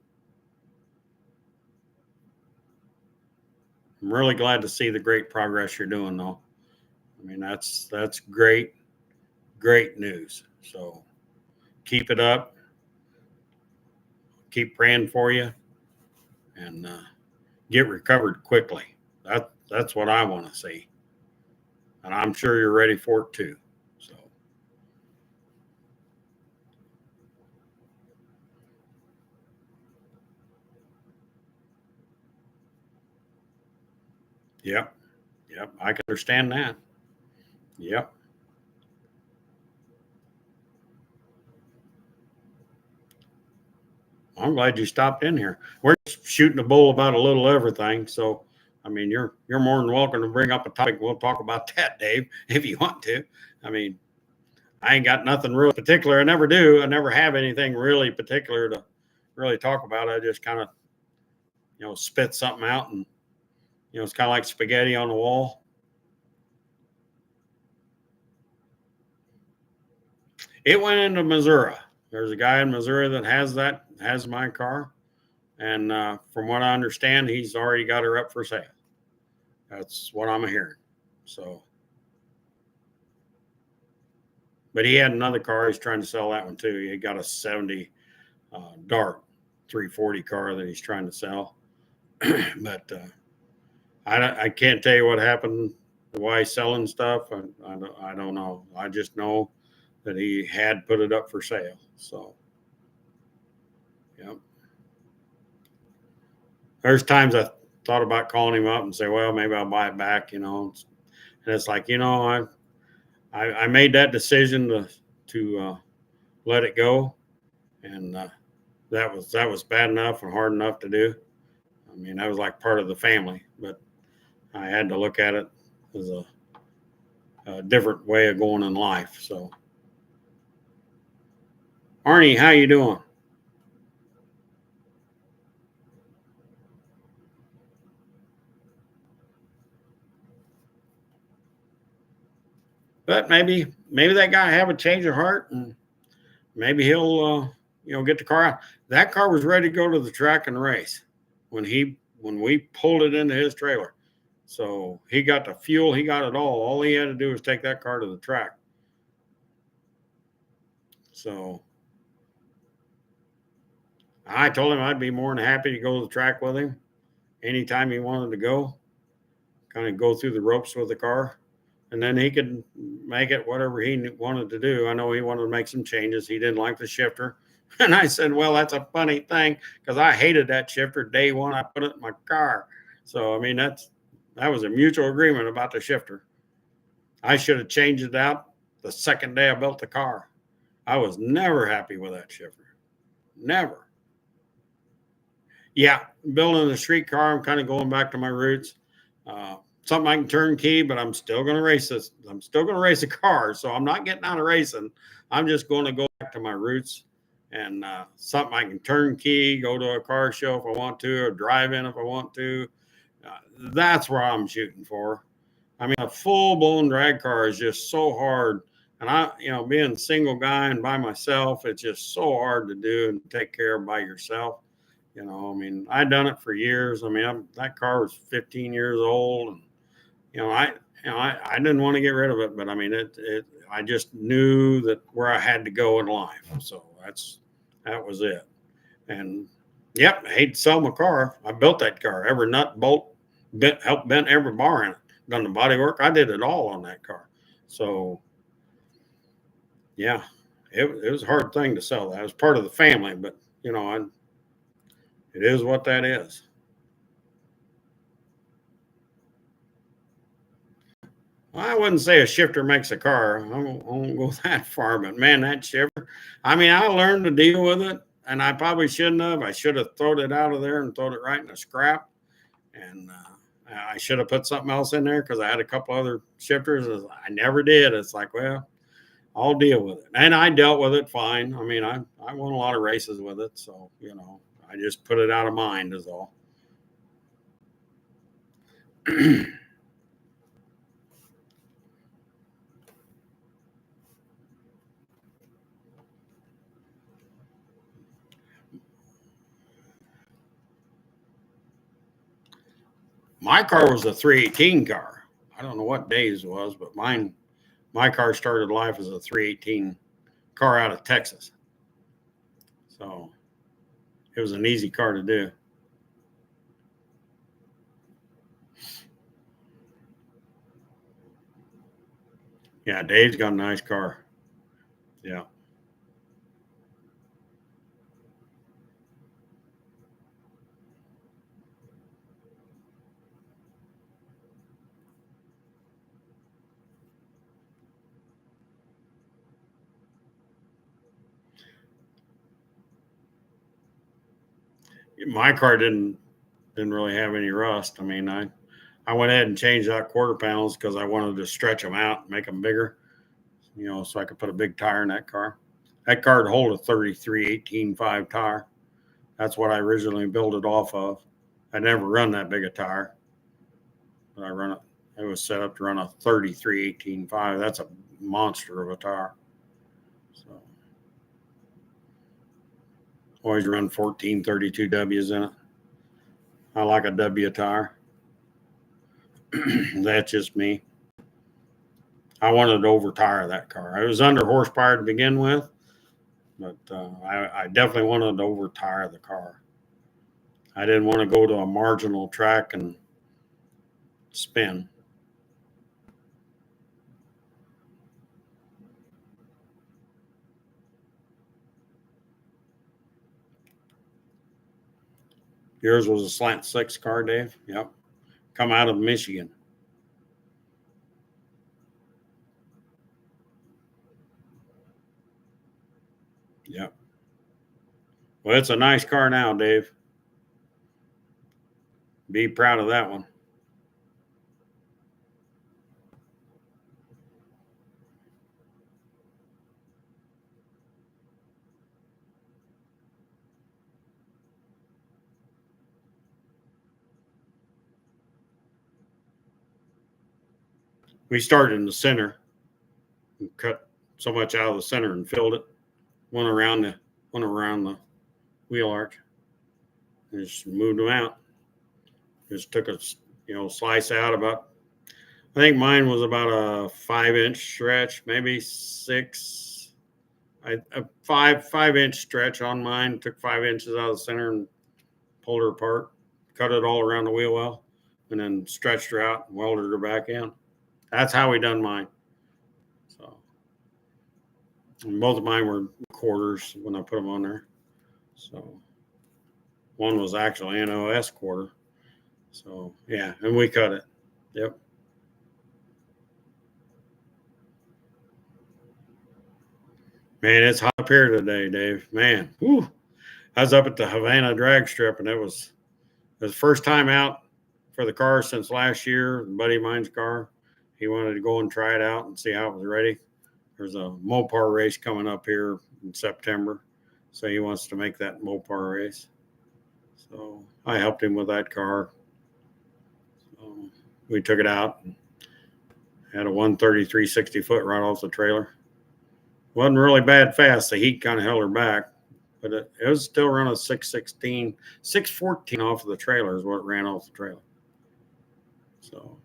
I'm really glad to see the great progress you're doing, though. I mean, that's great, great news. So keep it up. Keep praying for you, and get recovered quickly. That's what I want to see, and I'm sure you're ready for it too. So. Yep. Yep. I can understand that. Yep. I'm glad you stopped in here. We're shooting the bull about a little everything. So, I mean, you're more than welcome to bring up a topic. We'll talk about that, Dave, if you want to. I mean, I ain't got nothing really particular. I never do. I never have anything really particular to really talk about. I just kind of, spit something out, and it's kind of like spaghetti on the wall. It went into Missouri. There's a guy in Missouri that has my car, and from what I understand, he's already got her up for sale. That's what I'm hearing. So, but he had another car. He's trying to sell that one too. He got a 70 Dart 340 car that he's trying to sell. But I can't tell you what happened, why he's selling stuff. I don't know. I just know that he had put it up for sale. So, yep. There's times I thought about calling him up and say, well, maybe I'll buy it back, and it's like, I made that decision to let it go, and that was bad enough and hard enough to do. I mean, that was like part of the family, but I had to look at it as a different way of going in life. So, Arnie, how you doing? But maybe that guy have a change of heart, and maybe he'll get the car out. That car was ready to go to the track and race when we pulled it into his trailer. So he got the fuel, he got it all. All he had to do was take that car to the track. So I told him I'd be more than happy to go to the track with him anytime he wanted to go, kind of go through the ropes with the car. And then he could make it whatever he wanted to do. I know he wanted to make some changes. He didn't like the shifter. And I said, well, that's a funny thing because I hated that shifter day one. I put it in my car. So, I mean, that was a mutual agreement about the shifter. I should have changed it out the second day I built the car. I was never happy with that shifter. Never. Yeah, building a street car, I'm kind of going back to my roots. Something I can turnkey, but I'm still going to race this. I'm still going to race a car. So I'm not getting out of racing. I'm just going to go back to my roots, and something I can turnkey, go to a car show if I want to, or drive in if I want to. That's where I'm shooting for. I mean, a full blown drag car is just so hard. And being a single guy and by myself, it's just so hard to do and take care of by yourself. I mean, I'd done it for years. I mean, that car was 15 years old, and I didn't want to get rid of it, but I mean, I just knew that where I had to go in life. So that was it. And yep, I hate to sell my car. I built that car, every nut, bolt, helped bent every bar in it, done the body work. I did it all on that car. So yeah, it was a hard thing to sell. That was part of the family, but it is what that is. I wouldn't say a shifter makes a car. I won't go that far, but man, that shifter. I mean, I learned to deal with it, and I probably shouldn't have. I should have thrown it out of there and thrown it right in the scrap. And I should have put something else in there because I had a couple other shifters. I never did. It's like, well, I'll deal with it. And I dealt with it fine. I mean, I won a lot of races with it. So, I just put it out of mind is all. My car was a 318 car. I don't know what days it was, but my car started life as a 318 car out of Texas. So it was an easy car to do. Yeah, Dave's got a nice car. Yeah. My car didn't really have any rust. I mean, I went ahead and changed out quarter panels because I wanted to stretch them out and make them bigger, so I could put a big tire in that car. That car would hold a 33 18.5 tire. That's what I originally built it off of. I never run that big a tire, but I run it. It was set up to run a 33 18.5. That's a monster of a tire. So always run 14 32 W's in it. I like a W tire. That's just me. I wanted to over tire that car. I was under horsepower to begin with, but I definitely wanted to over tire the car. I didn't want to go to a marginal track and spin. Yours was a slant six car, Dave? Yep. Come out of Michigan. Yep. Well, it's a nice car now, Dave. Be proud of that one. We started in the center and cut so much out of the center and filled it. Went around the wheel arch. And just moved them out. Just took a slice out about. I think mine was about a 5-inch stretch, maybe six. A 5-inch stretch on mine. Took 5 inches out of the center and pulled her apart, cut it all around the wheel well, and then stretched her out and welded her back in. That's how we done mine. So and both of mine were quarters when I put them on there. So one was actually NOS quarter. So yeah, and we cut it. Yep. Man, it's hot up here today, Dave. Man, whew. I was up at the Havana drag strip, and it was the first time out for the car since last year. A buddy of mine's car. He wanted to go and try it out and see how it was ready. There's a Mopar race coming up here in September, so he wants to make that Mopar race. So I helped him with that car. So we took it out and had a 133 60-foot right off the trailer. Wasn't really bad fast. The heat kind of held her back, but it was still running 616, 614 off of the trailer is what it ran off the trailer. So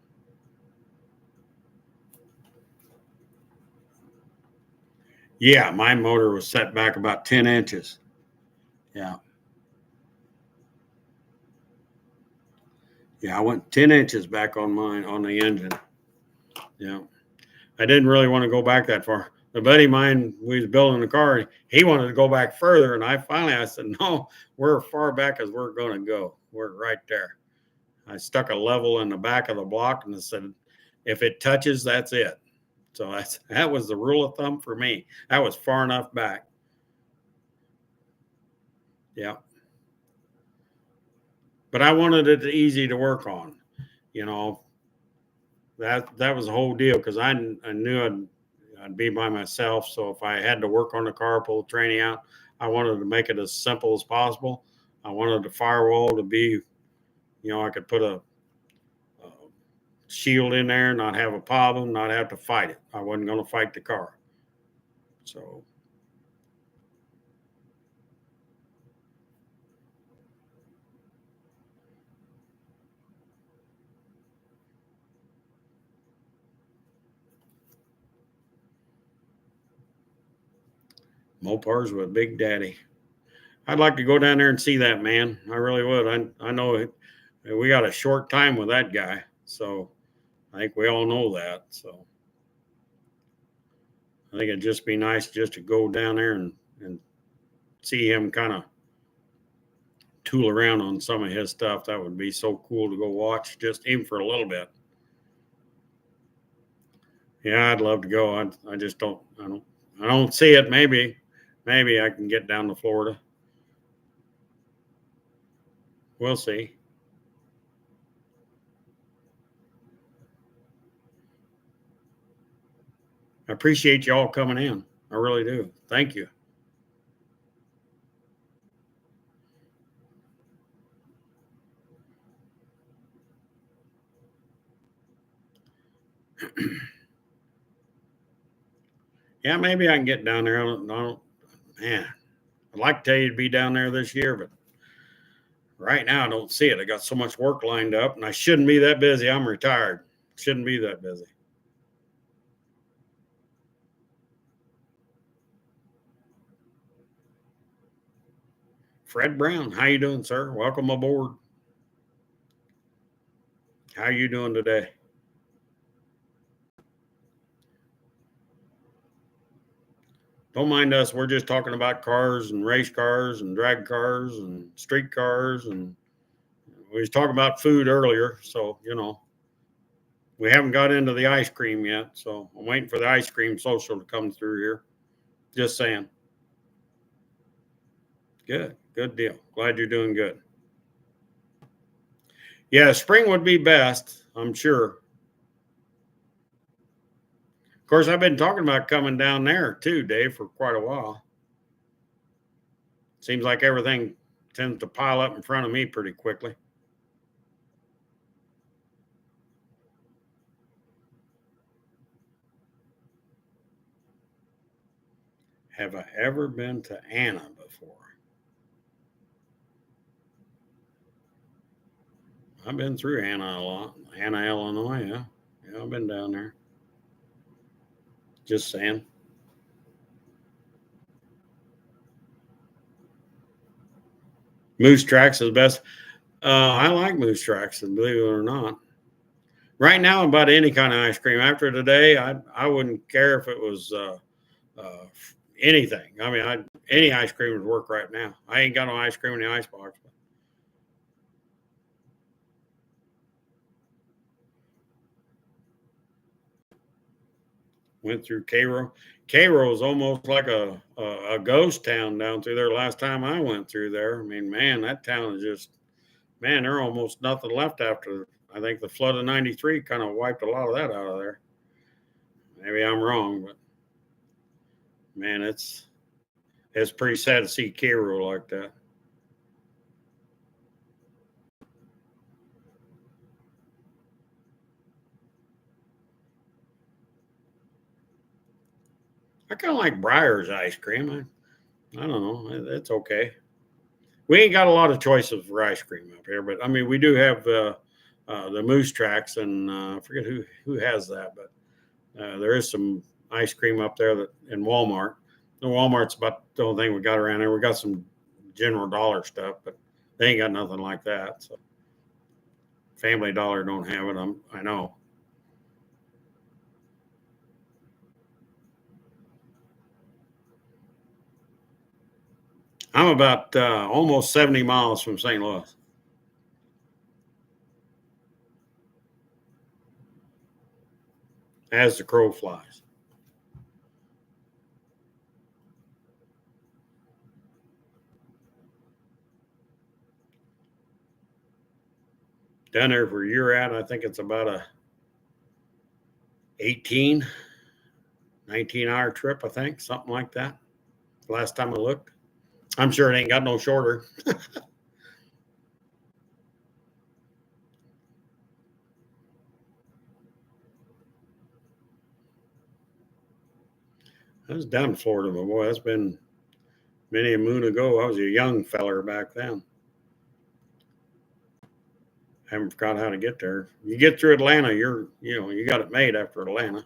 yeah, my motor was set back about 10 inches. Yeah. Yeah, I went 10 inches back on mine on the engine. Yeah. I didn't really want to go back that far. A buddy of mine, we was building the car, he wanted to go back further. And I said, no, we're far back as we're going to go. We're right there. I stuck a level in the back of the block and I said, if it touches, that's it. So that was the rule of thumb for me. That was far enough back. Yeah. But I wanted it easy to work on. you know, that was the whole deal because I knew I'd be by myself. So if I had to work on the car, pull the training out, I wanted to make it as simple as possible. I wanted the firewall to be, I could put a shield in there, not have a problem, not have to fight it. I wasn't going to fight the car. So Mopar's with Big Daddy. I'd like to go down there and see that man. I really would. I know we got a short time with that guy, so I think we all know that. So I think it'd just be nice just to go down there and see him kind of tool around on some of his stuff. That would be so cool to go watch, just even for a little bit. Yeah, I'd love to go. I just don't see it. Maybe I can get down to Florida. We'll see. I appreciate you all coming in. I really do. Thank you. Yeah, maybe I can get down there. Man, I'd like to tell you to be down there this year, but right now I don't see it. I got so much work lined up and I shouldn't be that busy. I'm retired. Shouldn't be that busy. Fred Brown, how you doing, sir? Welcome aboard. How you doing today? Don't mind us. We're just talking about cars and race cars and drag cars and street cars. And we was talking about food earlier. So, we haven't got into the ice cream yet. So I'm waiting for the ice cream social to come through here. Just saying. Good. Good deal. Glad you're doing good. Yeah, spring would be best, I'm sure. Of course, I've been talking about coming down there too, Dave, for quite a while. Seems like everything tends to pile up in front of me pretty quickly. Have I ever been to Anna before? I've been through Anna a lot. Anna, Illinois, yeah. Yeah, I've been down there. Just saying. Moose Tracks is best. I like Moose Tracks, believe it or not. Right now, about any kind of ice cream. After today, I wouldn't care if it was uh, anything. I mean, any ice cream would work right now. I ain't got no ice cream in the icebox. Went through Cairo. Cairo is almost like a ghost town down through there. Last time I went through there, I mean, man, that town is just, man, there almost nothing left after. I think the flood of '93 kind of wiped a lot of that out of there. Maybe I'm wrong, but man, it's pretty sad to see Cairo like that. I kind of like Breyer's ice cream. I don't know. It's okay. We ain't got a lot of choices for ice cream up here, but I mean, we do have the Moose Tracks, and I forget who has that, but there is some ice cream up there that in Walmart. The Walmart's about the only thing we got around there. We got some General Dollar stuff, but they ain't got nothing like that. So Family Dollar don't have it. I know. I'm about almost 70 miles from St. Louis. As the crow flies. Down there where you're at, I think it's about a 18, 19-hour trip, I think, something like that. Last time I looked. I'm sure it ain't got no shorter. I was down in Florida, but boy, that's been many a moon ago. I was a young feller back then. I haven't forgot how to get there. You get through Atlanta, you got it made after Atlanta.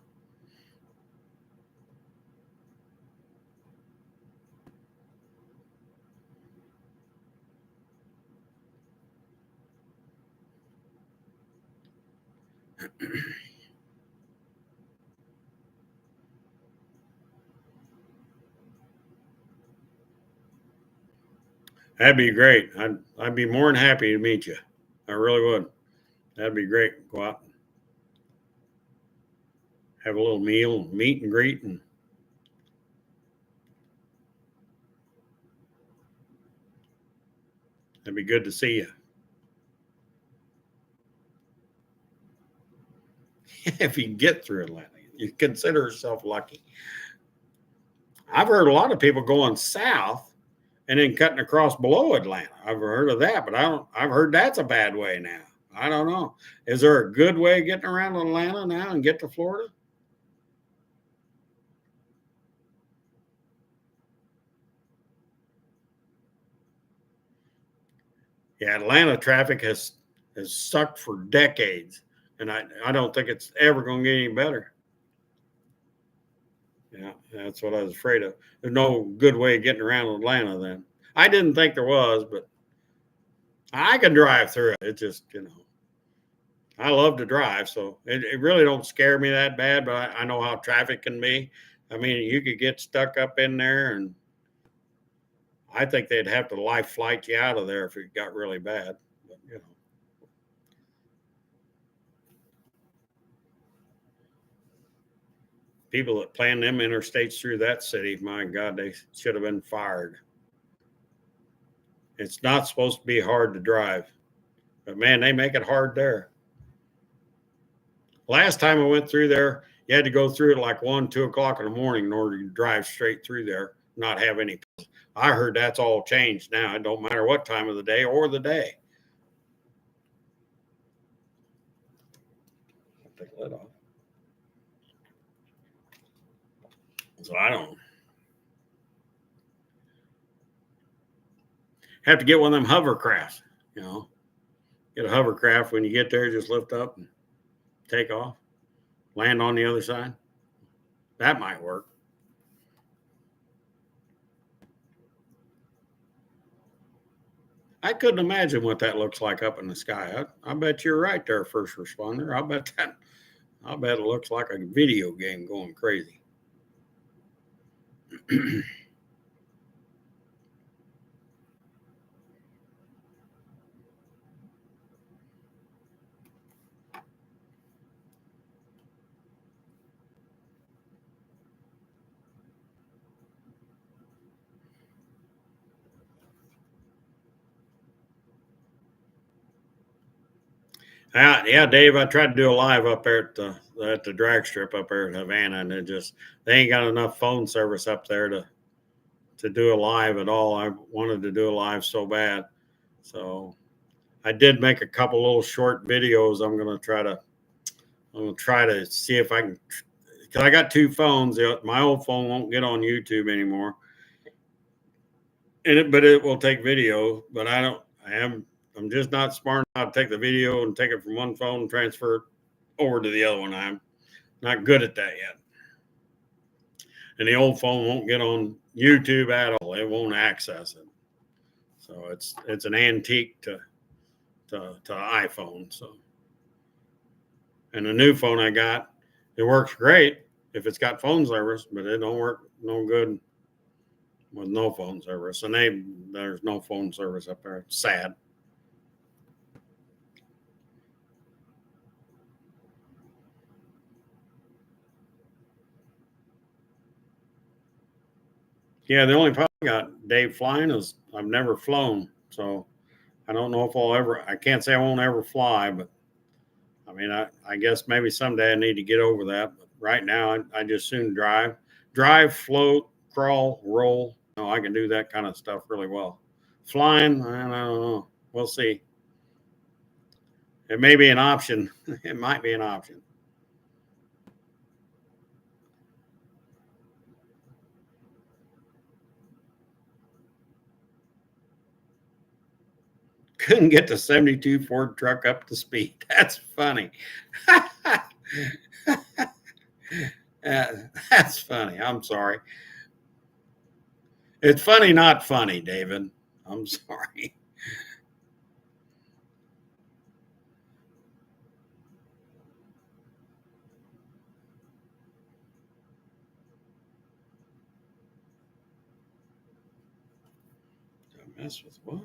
That'd be great. I'd be more than happy to meet you. I really would. That'd be great. Go out and have a little meal, meet and greet, and it'd be good to see you. If you get through Atlanta, you consider yourself lucky. I've heard a lot of people going south and then cutting across below Atlanta. I've heard of that, but I've heard that's a bad way now. I don't know. Is there a good way of getting around Atlanta now and get to Florida? Yeah, Atlanta traffic has sucked for decades, and I don't think it's ever going to get any better. Yeah, that's what I was afraid of. There's no good way of getting around Atlanta then. I didn't think there was, but I can drive through it. It just, I love to drive, so it really don't scare me that bad, but I know how traffic can be. I mean, you could get stuck up in there, and I think they'd have to life flight you out of there if it got really bad. But, people that plan them interstates through that city, my God, they should have been fired. It's not supposed to be hard to drive, but man, they make it hard there. Last time I went through there, you had to go through it like 1, 2 o'clock in the morning in order to drive straight through there, not have any. I heard that's all changed now. It don't matter what time of the day or the day. I'll take the lid off. So I don't have to get one of them hovercrafts, Get a hovercraft when you get there, just lift up and take off, land on the other side. That might work. I couldn't imagine what that looks like up in the sky. I bet you're right there, first responder. I bet it looks like a video game going crazy. Yeah, Dave. I tried to do a live up there at the drag strip up there in Havana, and they ain't got enough phone service up there to do a live at all. I wanted to do a live so bad, so I did make a couple little short videos. I'm gonna try to see if I can, because I got 2 phones. My old phone won't get on YouTube anymore, but it will take video. But I'm just not smart enough to take the video and take it from one phone and transfer it over to the other one. I'm not good at that yet. And the old phone won't get on YouTube at all. It won't access it. So it's an antique to iPhone. So, and the new phone I got, it works great if it's got phone service, but it don't work no good with no phone service. And there's no phone service up there. It's sad. Yeah, the only problem I got, Dave, flying is I've never flown. So I don't know if I can't say I won't ever fly, but I mean, I guess maybe someday I need to get over that. But right now, I just soon drive, float, crawl, roll. No, I can do that kind of stuff really well. Flying, I don't know. We'll see. It may be an option. It might be an option. Couldn't get the 72 Ford truck up to speed. That's funny. That's funny. I'm sorry. It's funny, not funny, David. I'm sorry. Did I mess with what?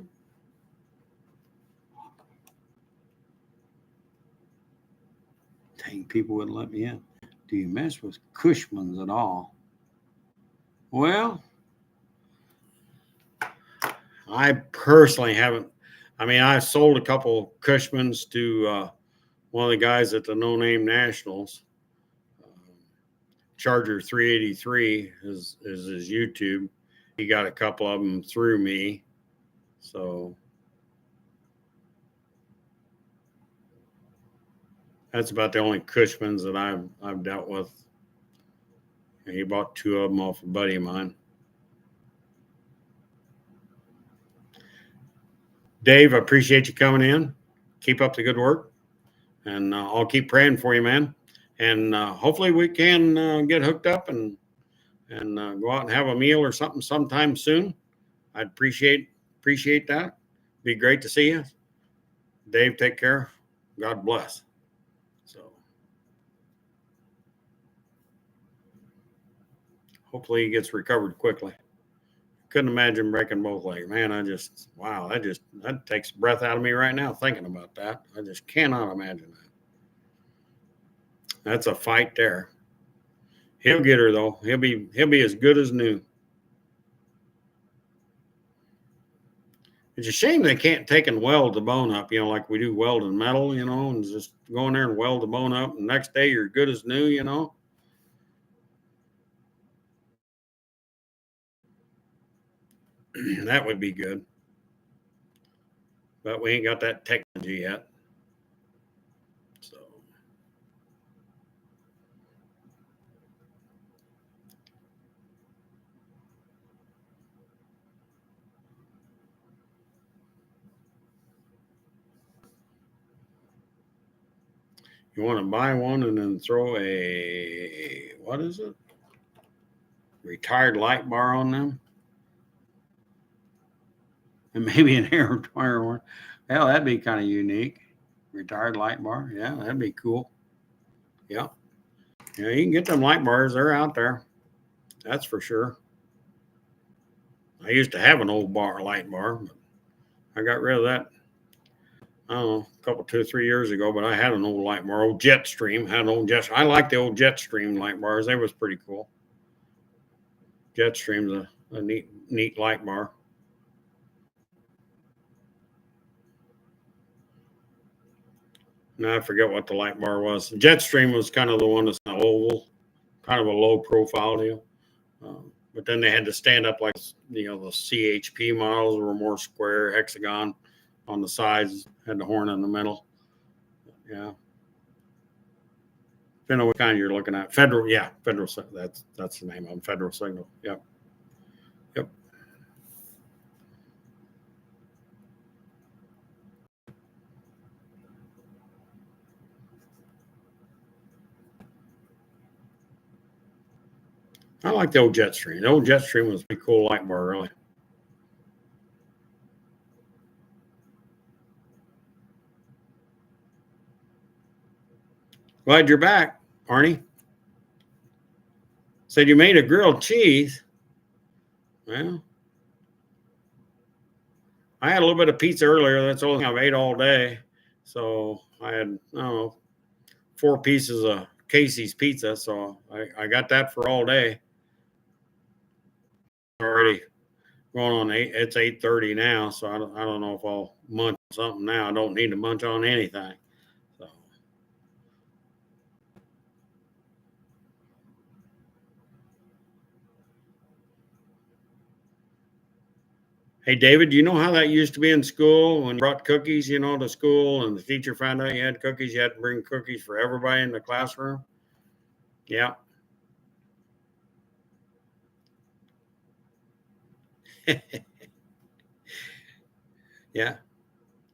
Dang, people wouldn't let me in. Do you mess with Cushmans at all? Well, I personally haven't. I mean, I've sold a couple Cushmans to one of the guys at the No Name Nationals. Charger 383 is his YouTube. He got a couple of them through me. So that's about the only Cushmans that I've dealt with. And he bought two of them off a buddy of mine. Dave, I appreciate you coming in. Keep up the good work, and I'll keep praying for you, man. And hopefully we can get hooked up and go out and have a meal or something sometime soon. I'd appreciate that. Be great to see you. Dave, take care. God bless. So hopefully he gets recovered quickly. Couldn't imagine breaking both legs. Man, wow, that takes breath out of me right now thinking about that. I just cannot imagine that. That's a fight there. He'll get her though. He'll be as good as new. It's a shame they can't take and weld the bone up, like we do weld and metal, and just go in there and weld the bone up. And the next day you're good as new, That would be good. But we ain't got that technology yet. So you want to buy one and then throw what is it? Retired light bar on them? And maybe an air dryer one. Hell, that'd be kind of unique. Retired light bar. Yeah, that'd be cool. Yeah. Yeah, you can get them light bars. They're out there. That's for sure. I used to have an old light bar, but I got rid of that. I don't know, a couple, 2 or 3 years ago. But I had an old light bar, old Jetstream. Had an old I like the old Jetstream light bars. They was pretty cool. Jetstream's a neat light bar. Now I forget what the light bar was. Jetstream was kind of the one that's an oval, kind of a low profile deal. But then they had to stand up like, the CHP models were more square, hexagon on the sides, had the horn in the middle. Yeah. Depending on what kind you're looking at. Federal. That's the name of them. Federal Signal. Yep. Yep. I like the old Jetstream. The old Jetstream was a pretty cool light bar, really. Glad you're back, Arnie. Said you made a grilled cheese. Well, I had a little bit of pizza earlier. That's the only thing I've ate all day. So I had, I don't know, 4 pieces of Casey's pizza. So I got that for all day already. going on eight. It's 8:30 now, so I don't know if I'll munch something now. I don't need to munch on anything. So. Hey, David, you know how that used to be in school when you brought cookies, to school, and the teacher found out you had cookies? You had to bring cookies for everybody in the classroom. Yeah. Yeah.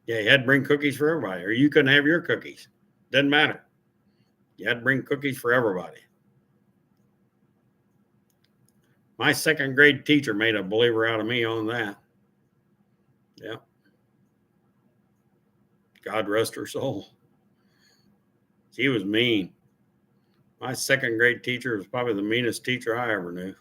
Yeah, you had to bring cookies for everybody, or you couldn't have your cookies. Doesn't matter. You had to bring cookies for everybody. My second grade teacher made a believer out of me on that. Yeah. God rest her soul. She was mean. My second grade teacher was probably the meanest teacher I ever knew.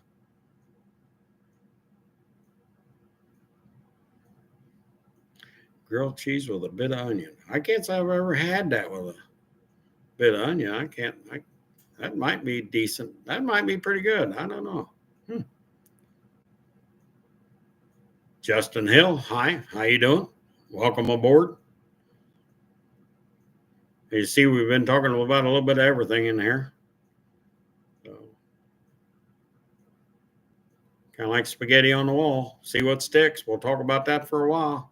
Grilled cheese with a bit of onion. I can't say I've ever had that with a bit of onion. I can't. That might be decent. That might be pretty good. I don't know. Justin Hill, hi. How you doing? Welcome aboard. You see, we've been talking about a little bit of everything in here. So, kind of like spaghetti on the wall. See what sticks. We'll talk about that for a while.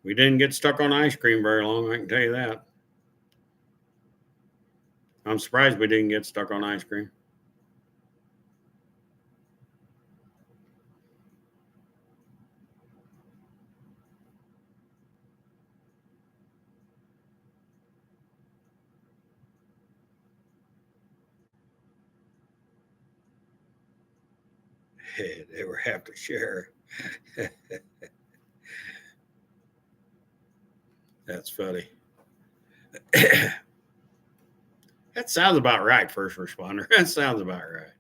We didn't get stuck on ice cream very long, I can tell you that. I'm surprised we didn't get stuck on ice cream. They were have to share. That's funny. That sounds about right, first responder. That sounds about right.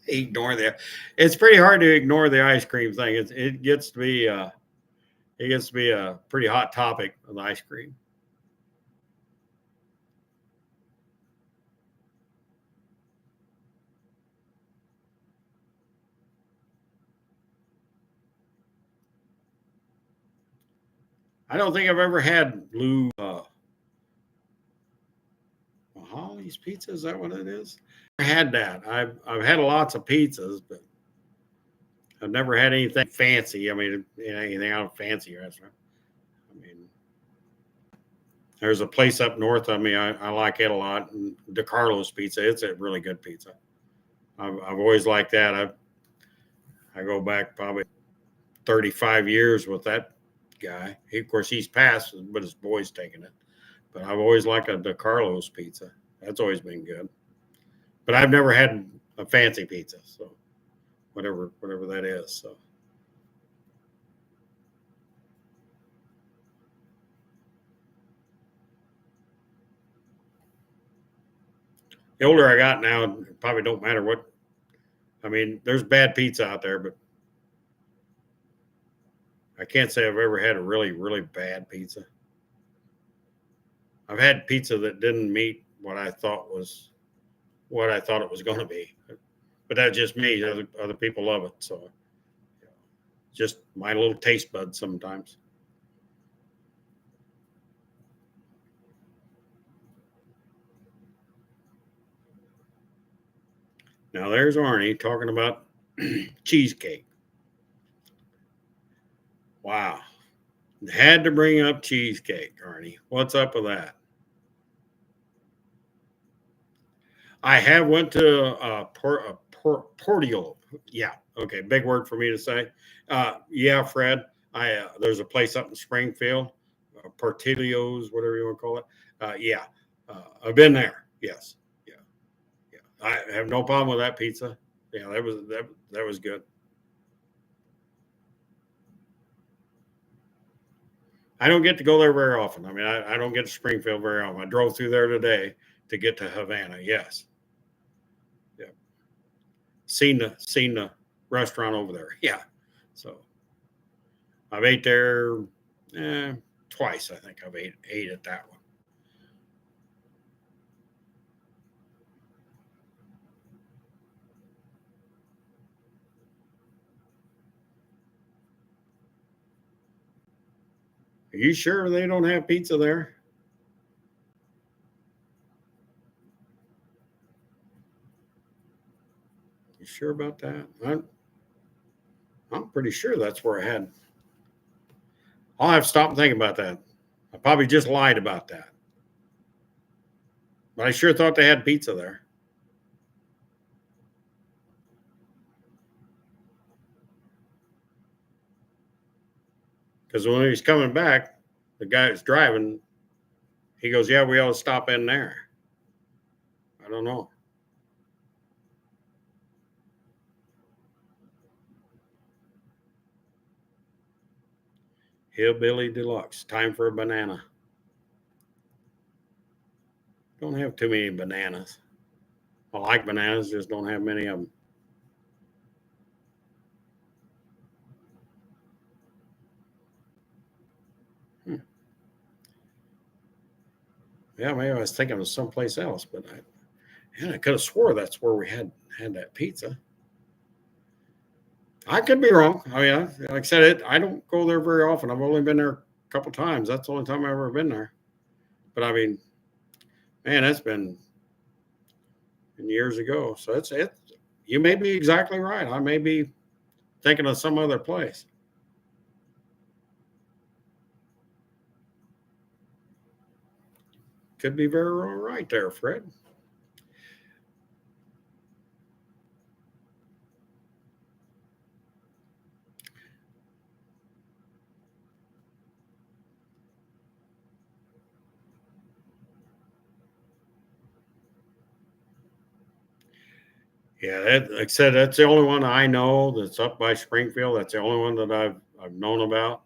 Ignore the. It's pretty hard to ignore the ice cream thing. It gets to be a pretty hot topic with ice cream. I don't think I've ever had Lou Holly's pizza. Is that what it is? I had that. I've had lots of pizzas, but I've never had anything fancy. I mean, anything out of a fancy restaurant. I mean, there's a place up north of me. I like it a lot. DeCarlo's Pizza. It's a really good pizza. I've always liked that. I go back probably 35 years with that guy. Of course, he's passed, but his boy's taking it. But I've always liked a DeCarlo's pizza. That's always been good. But I've never had a fancy pizza, so whatever that is. So the older I got now, it probably don't matter what. I mean, there's bad pizza out there, but I can't say I've ever had a really, really bad pizza. I've had pizza that didn't meet what I thought it was going to be, but that's just me. Other people love it, so just my little taste bud sometimes. Now there's Arnie talking about cheesecake. Wow, had to bring up cheesecake, Arnie. What's up with that? I have went to Portiol. Yeah, okay, big word for me to say. Yeah, Fred. There's a place up in Springfield, Portillo's, whatever you want to call it. Yeah, I've been there. Yes, yeah, yeah. I have no problem with that pizza. Yeah, that was good. I don't get to go there very often. I mean, I don't get to Springfield very often. I drove through there today to get to Havana. Yes, yeah. Seen the restaurant over there. Yeah. So I've ate there twice. I think I've ate at that one. Are you sure they don't have pizza there? You sure about that? I'm pretty sure that's where I had. I'll have to stop and think about that. I probably just lied about that. But I sure thought they had pizza there. Because when he was coming back, the guy was driving, he goes, "Yeah, we ought to stop in there." I don't know. Hillbilly Deluxe. Time for a banana. Don't have too many bananas. I like bananas, just don't have many of them. Hmm. Yeah, maybe I was thinking of someplace else, but I could have swore that's where we had that pizza. I could be wrong. I mean, like I said, I don't go there very often. I've only been there a couple times. That's the only time I've ever been there. But I mean, man, that's been years ago. So it's it. You may be exactly right. I may be thinking of some other place. Could be very right there, Fred. Yeah, like I said, that's the only one I know that's up by Springfield. That's the only one that I've known about.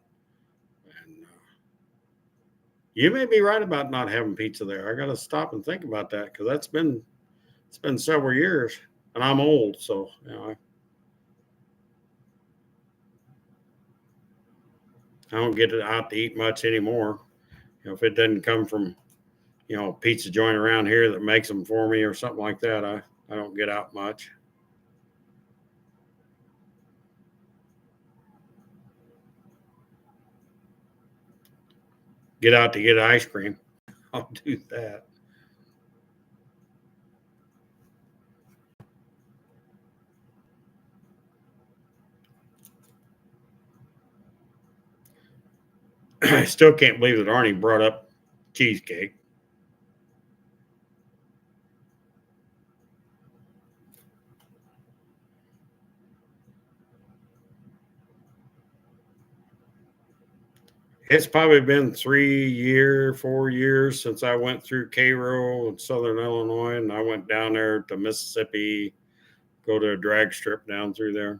And you may be right about not having pizza there. I got to stop and think about that because it's been several years, and I'm old, so I don't get it out to eat much anymore. If it doesn't come from a pizza joint around here that makes them for me or something like that, I don't get out much. Get out to get ice cream. I'll do that. I still can't believe that Arnie brought up cheesecake. It's probably been 4 years since I went through Cairo in Southern Illinois, and I went down there to Mississippi, go to a drag strip down through there.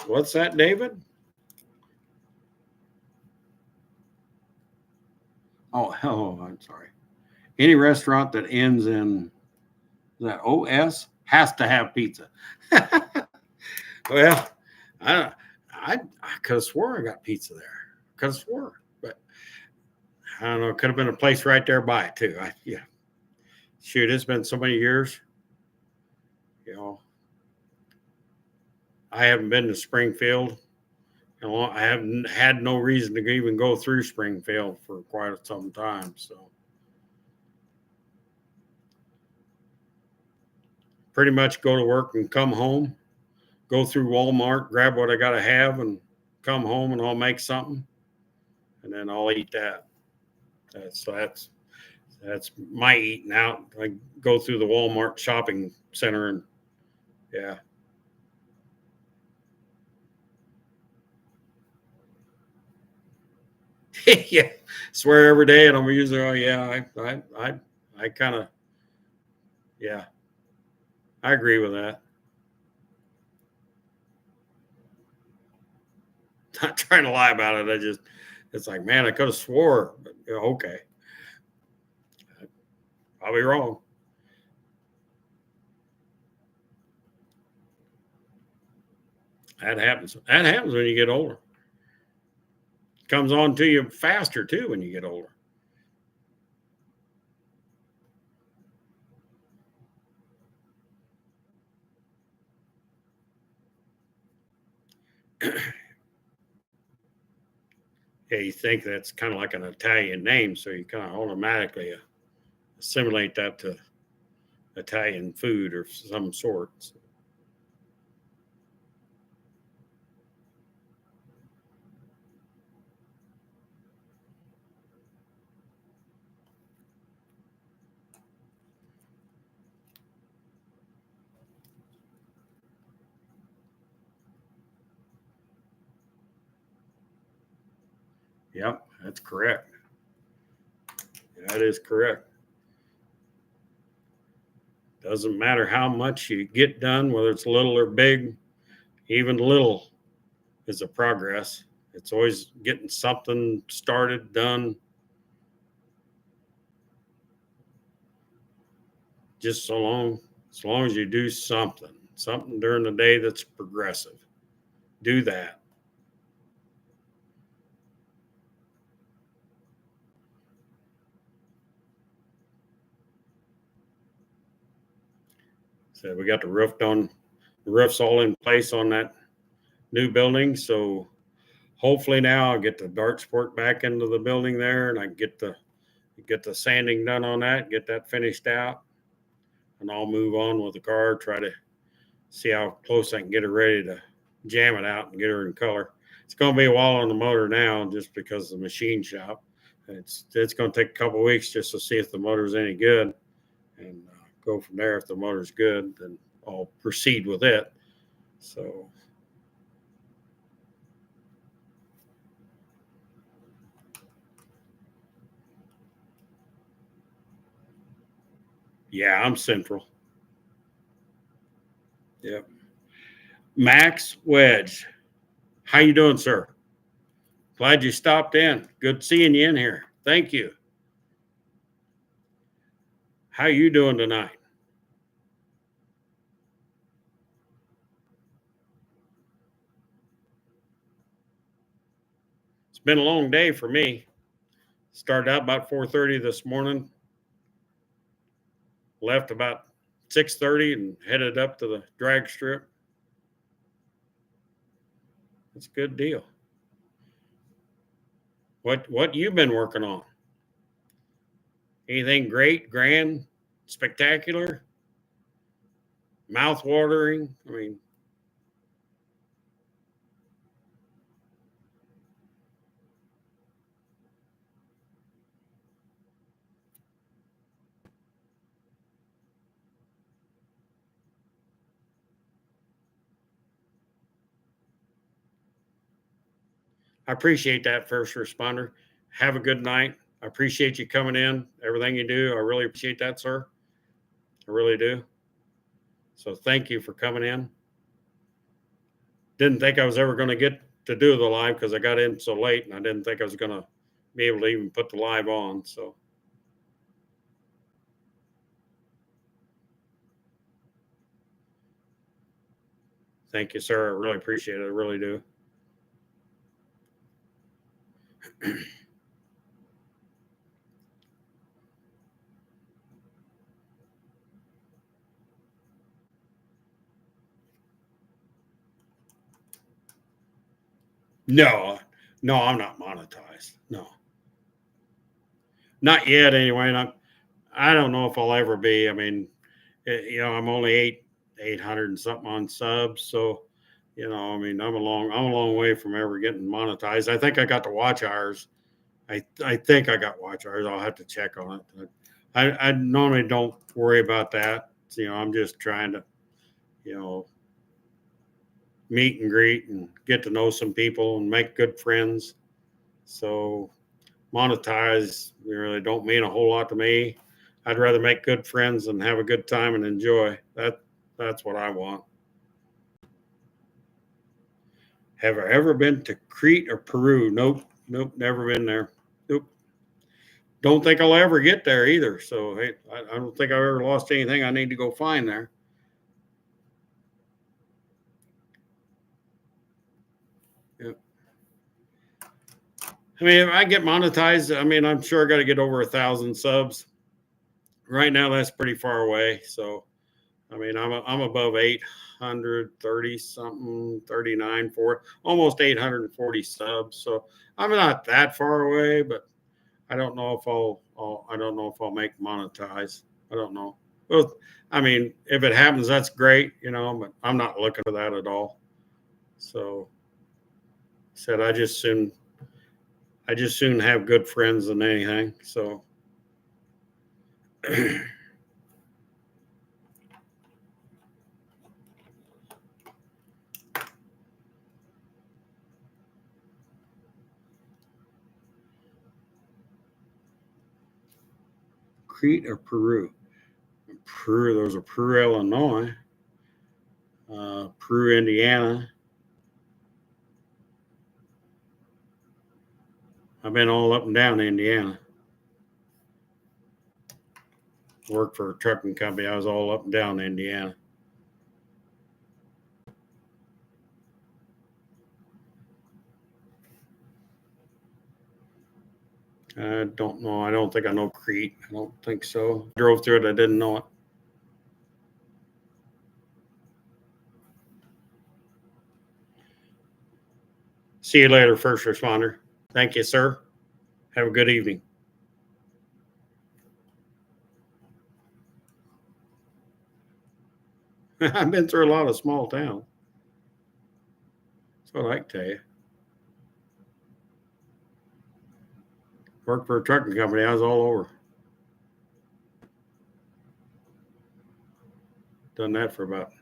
What's that, David? Oh, I'm sorry. Any restaurant that ends in that OS has to have pizza. Well, I I could have swore I got pizza there. Could have swore, but I don't know. It could have been a place right there by it too. Yeah. Shoot, it's been so many years. You know, I haven't been to Springfield. I haven't had no reason to even go through Springfield for quite some time. So pretty much go to work and come home, go through Walmart, grab what I got to have, and come home and I'll make something, and then I'll eat that. That's my eating out. I go through the Walmart shopping center and yeah. Yeah, swear every day, and I'm usually, oh yeah, I kind of, yeah, I agree with that. not trying to lie about it. It's like, man, I could have swore, but okay. I'll be wrong. That happens. That happens when you get older. Comes on to you faster too when you get older. Yeah, you think that's kind of like an Italian name, so you kind of automatically assimilate that to Italian food or some sort. Yep, that's correct. That is correct. Doesn't matter how much you get done, whether it's little or big, even little is a progress. It's always getting something started, done. Just as long as you do something during the day that's progressive. Do that. So we got the roof done. The roof's all in place on that new building. So hopefully now I'll get the dart sport back into the building there, and I get the sanding done on that, get that finished out, and I'll move on with the car. Try to see how close I can get her ready to jam it out and get her in color. It's going to be a while on the motor now, just because of the machine shop. It's going to take a couple of weeks just to see if the motor's any good, and go from there. If the motor's good, then I'll proceed with it. So yeah, I'm central. Yep. Max Wedge, how you doing, sir? Glad you stopped in. Good seeing you in here. Thank you. How you doing tonight? It's been a long day for me. Started out about 4:30 this morning. Left about 6:30 and headed up to the drag strip. It's a good deal. What you been working on? Anything great, grand, spectacular, mouth watering? I mean, I appreciate that, first responder. Have a good night. I appreciate you coming in, everything you do. I really appreciate that, sir. I really do. So thank you for coming in. Didn't think I was ever going to get to do the live because I got in so late, and I didn't think I was going to be able to even put the live on. So thank you, sir. I really appreciate it. I really do. No, no, I'm not monetized. No, not yet. Anyway, not. I don't know if I'll ever be. I mean, I'm only 800 and something on subs, so I mean, I'm a long way from ever getting monetized. I think I got the watch hours. I think I got watch hours. I'll have to check on it. I normally don't worry about that. I'm just trying to, you know, meet and greet and get to know some people and make good friends. So monetize really don't mean a whole lot to me. I'd rather make good friends and have a good time and enjoy. That's what I want. Have I ever been to Crete or Peru? Nope. Nope. Never been there. Nope. Don't think I'll ever get there either. So, hey, I don't think I've ever lost anything I need to go find there. Yep. I mean, if I get monetized, I mean, I'm sure I got to get over 1,000 subs. Right now, that's pretty far away. So, I mean, I'm above 830 something, 39 for almost 840 subs. So I'm not that far away, but I don't know if I don't know if I'll make monetize. I don't know. Well, I mean, if it happens, that's great, but I'm not looking for that at all. So said I just soon have good friends than anything. So Crete or Peru? Peru, there was a Peru, Illinois, Peru, Indiana. I've been all up and down Indiana. Worked for a trucking company. I was all up and down Indiana. I don't know. I don't think I know Crete. I don't think so. Drove through it. I didn't know it. See you later, first responder. Thank you, sir. Have a good evening. I've been through a lot of small towns. That's what I can tell you. Worked for a trucking company. I was all over. Done that for about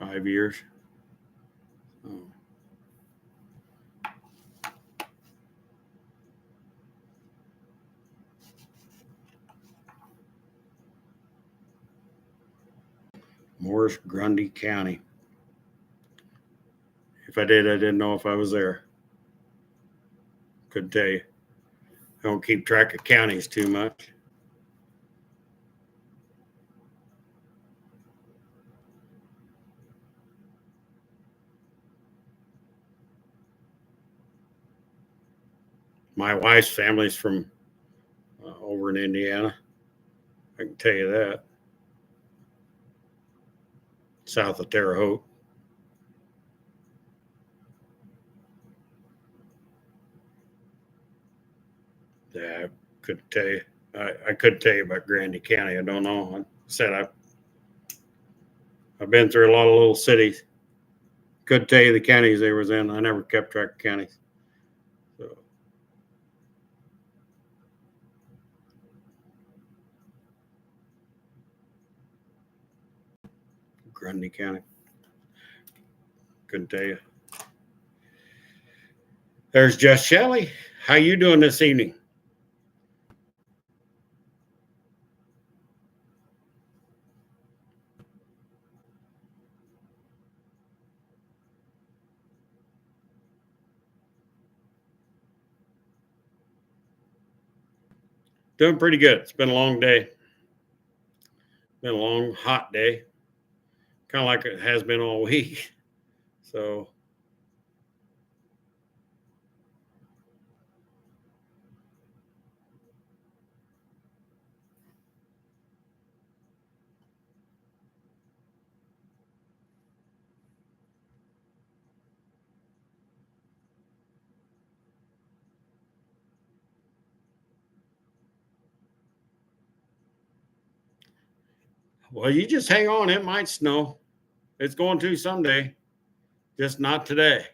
5 years. Oh. Morris Grundy County. If I did, I didn't know if I was there. Couldn't tell you. I don't keep track of counties too much. My wife's family's from over in Indiana. I can tell you that. South of Terre Haute. Yeah, I couldn't tell you. I couldn't tell you about Grundy County. I don't know. I said I've been through a lot of little cities. Couldn't tell you the counties they was in. I never kept track of counties. So Grundy County. Couldn't tell you. There's Jess Shelley. How you doing this evening? Doing pretty good. It's been a long day. Been a long, hot day. Kind of like it has been all week. So well, you just hang on. It might snow. It's going to someday, just not today.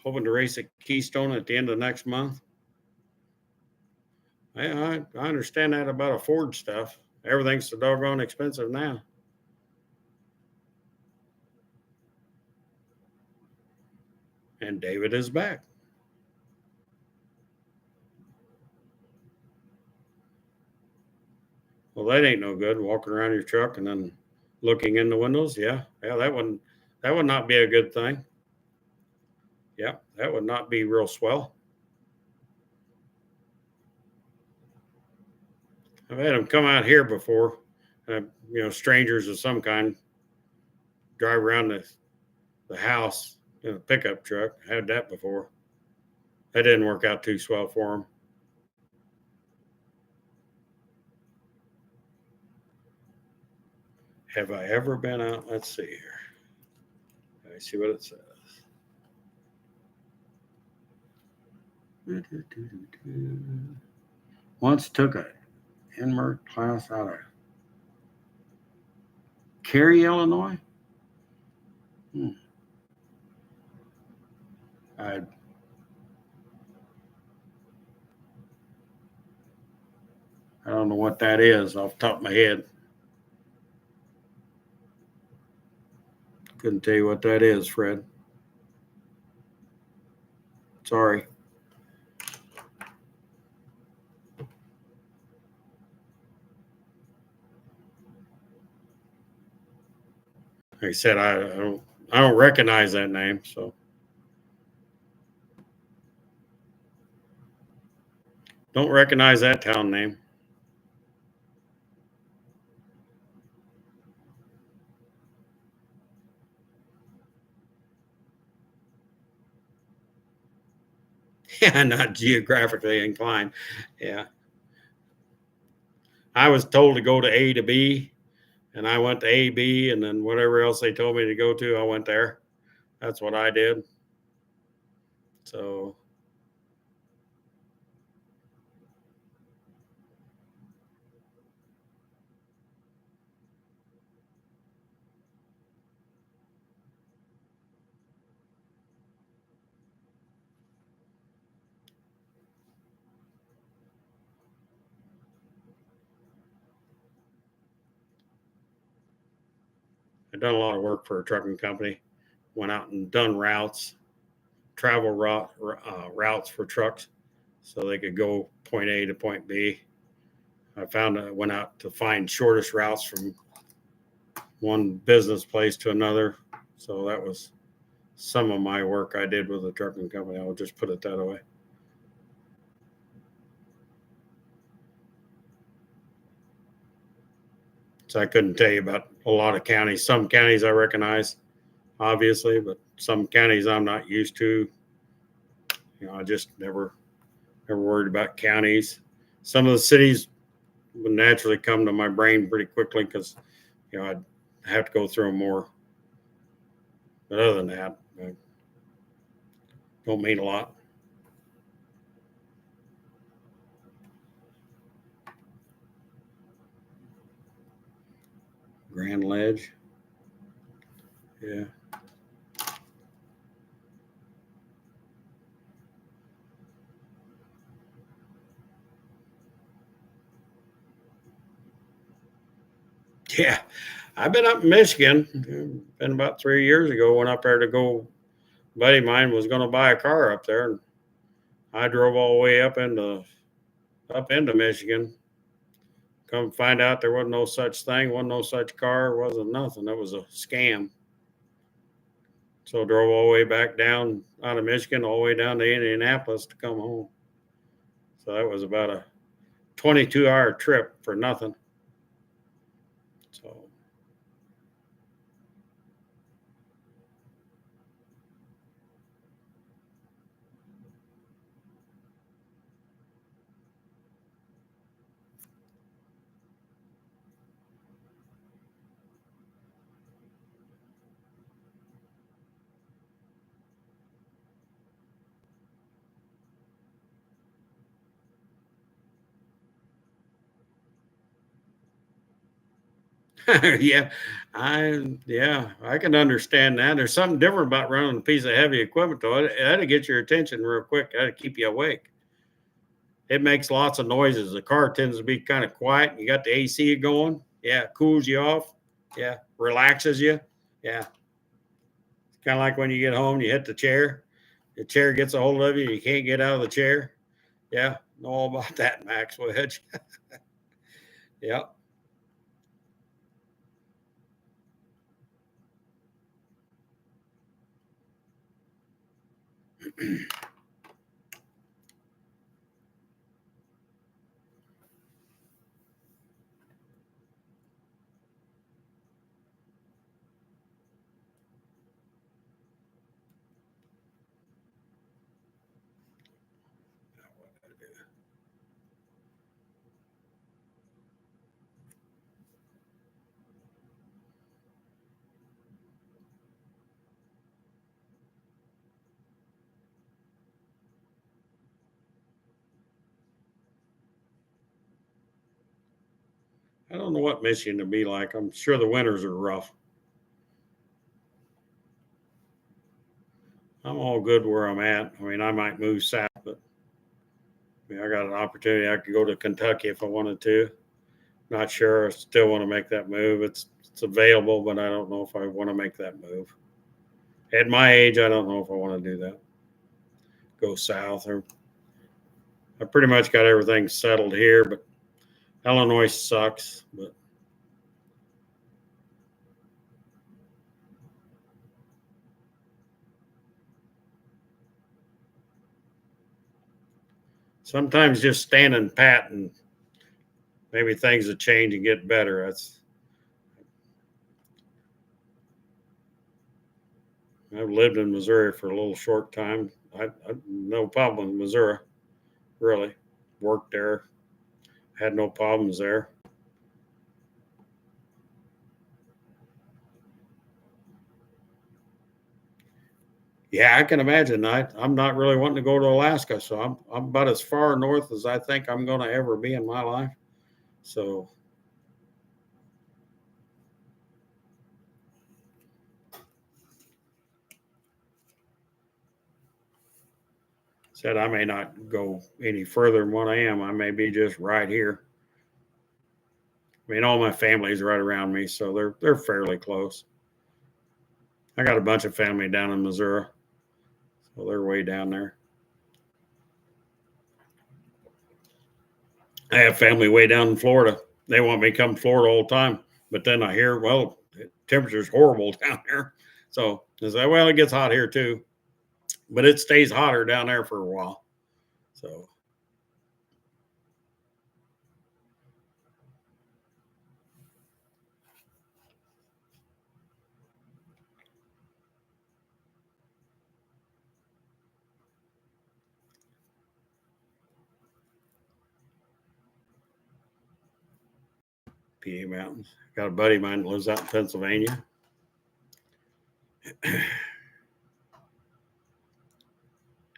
Hoping to race at Keystone at the end of next month. I understand that about a Ford stuff. Everything's so doggone expensive now. And David is back. Well, that ain't no good. Walking around your truck and then looking in the windows. Yeah, that would not be a good thing. Yeah, that would not be real swell. I've had them come out here before, strangers of some kind, drive around the house in a pickup truck. I had that before. That didn't work out too swell for them. Have I ever been out? Let's see here. Let me see what it says. Once took a InMERT class out of Cary, Illinois. I don't know what that is off the top of my head. Couldn't tell you what that is, Fred. Sorry. Like I said, I don't recognize that name, so don't recognize that town name. Yeah, not geographically inclined. Yeah. I was told to go to A to B, and I went to A, B, and then whatever else they told me to go to, I went there. That's what I did. So I've done a lot of work for a trucking company. Went out and done travel routes for trucks, so they could go point A to point B. I went out to find shortest routes from one business place to another. So that was some of my work I did with a trucking company. I will just put it that way. So I couldn't tell you about a lot of counties. Some counties I recognize, obviously, but some counties I'm not used to. I just never worried about counties. Some of the cities would naturally come to my brain pretty quickly because, I'd have to go through them more. But other than that, I don't mean a lot. Grand Ledge. Yeah. Yeah. I've been up in Michigan. Been about 3 years ago. Went up there to go. A buddy of mine was going to buy a car up there, and I drove all the way up into Michigan. Come find out there wasn't no such thing, wasn't no such car, wasn't nothing. It was a scam. So drove all the way back down out of Michigan, all the way down to Indianapolis to come home. So that was about a 22-hour trip for nothing. So I can understand that. There's something different about running a piece of heavy equipment, though. That'll get your attention real quick. That'll keep you awake. It makes lots of noises. The car tends to be kind of quiet. You got the AC going. Yeah, cools you off. Yeah, relaxes you. Yeah. Kind of like when you get home, you hit the chair gets a hold of you, you can't get out of the chair. Yeah, know all about that, Max Wedge. Yep. I don't know what Michigan will be like. I'm sure the winters are rough. I'm all good where I'm at. I mean, I might move south, but I mean, I got an opportunity. I could go to Kentucky if I wanted to. Not sure. I still want to make that move. It's available, but I don't know if I want to make that move. At my age, I don't know if I want to do that. Go south, or I pretty much got everything settled here, but Illinois sucks. But sometimes just standing pat and maybe things will change and get better. I've lived in Missouri for a little short time. I no problem in Missouri, really. Worked there, had no problems there. Yeah, I can imagine. I'm not really wanting to go to Alaska, so I'm about as far north as I think I'm going to ever be in my life. So said I may not go any further than what I am. I may be just right here. I mean, all my family's right around me, so they're fairly close. I got a bunch of family down in Missouri, so they're way down there. I have family way down in Florida. They want me to come to Florida all the time, but then I hear, well, the temperature's horrible down there. So I say, well, it gets hot here too, but it stays hotter down there for a while. So PA Mountains. Got a buddy of mine that lives out in Pennsylvania.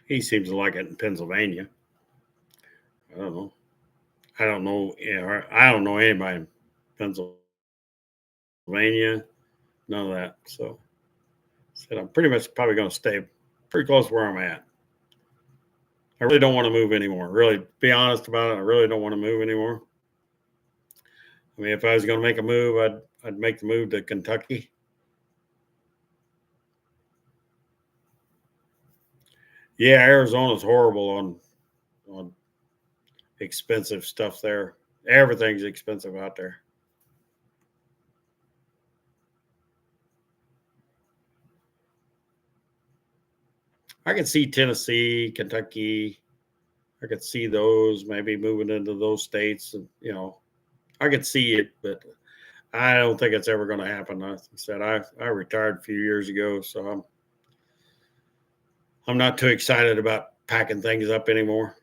He seems to like it in Pennsylvania. I don't know. I don't know. Yeah, I don't know anybody in Pennsylvania. None of that. So I said I'm pretty much probably going to stay pretty close where I'm at. I really don't want to move anymore. Really, be honest about it. I really don't want to move anymore. I mean, if I was going to make a move, I'd make the move to Kentucky. Yeah, Arizona's horrible on expensive stuff there. Everything's expensive out there. I could see Tennessee, Kentucky. I could see those maybe moving into those states, and I could see it, but I don't think it's ever going to happen. Like I said, I retired a few years ago, so I'm not too excited about packing things up anymore.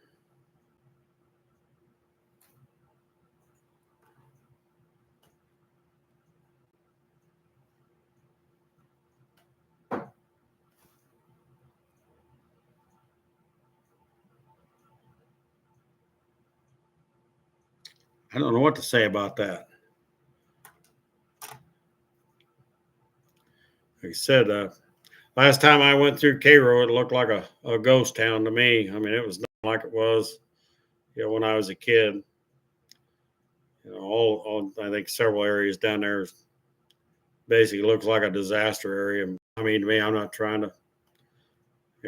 I don't know what to say about that. Like I said, last time I went through Cairo, it looked like a ghost town to me. I mean, it was not like it was, when I was a kid. All I think several areas down there basically looks like a disaster area. I mean, to me, I'm not trying to,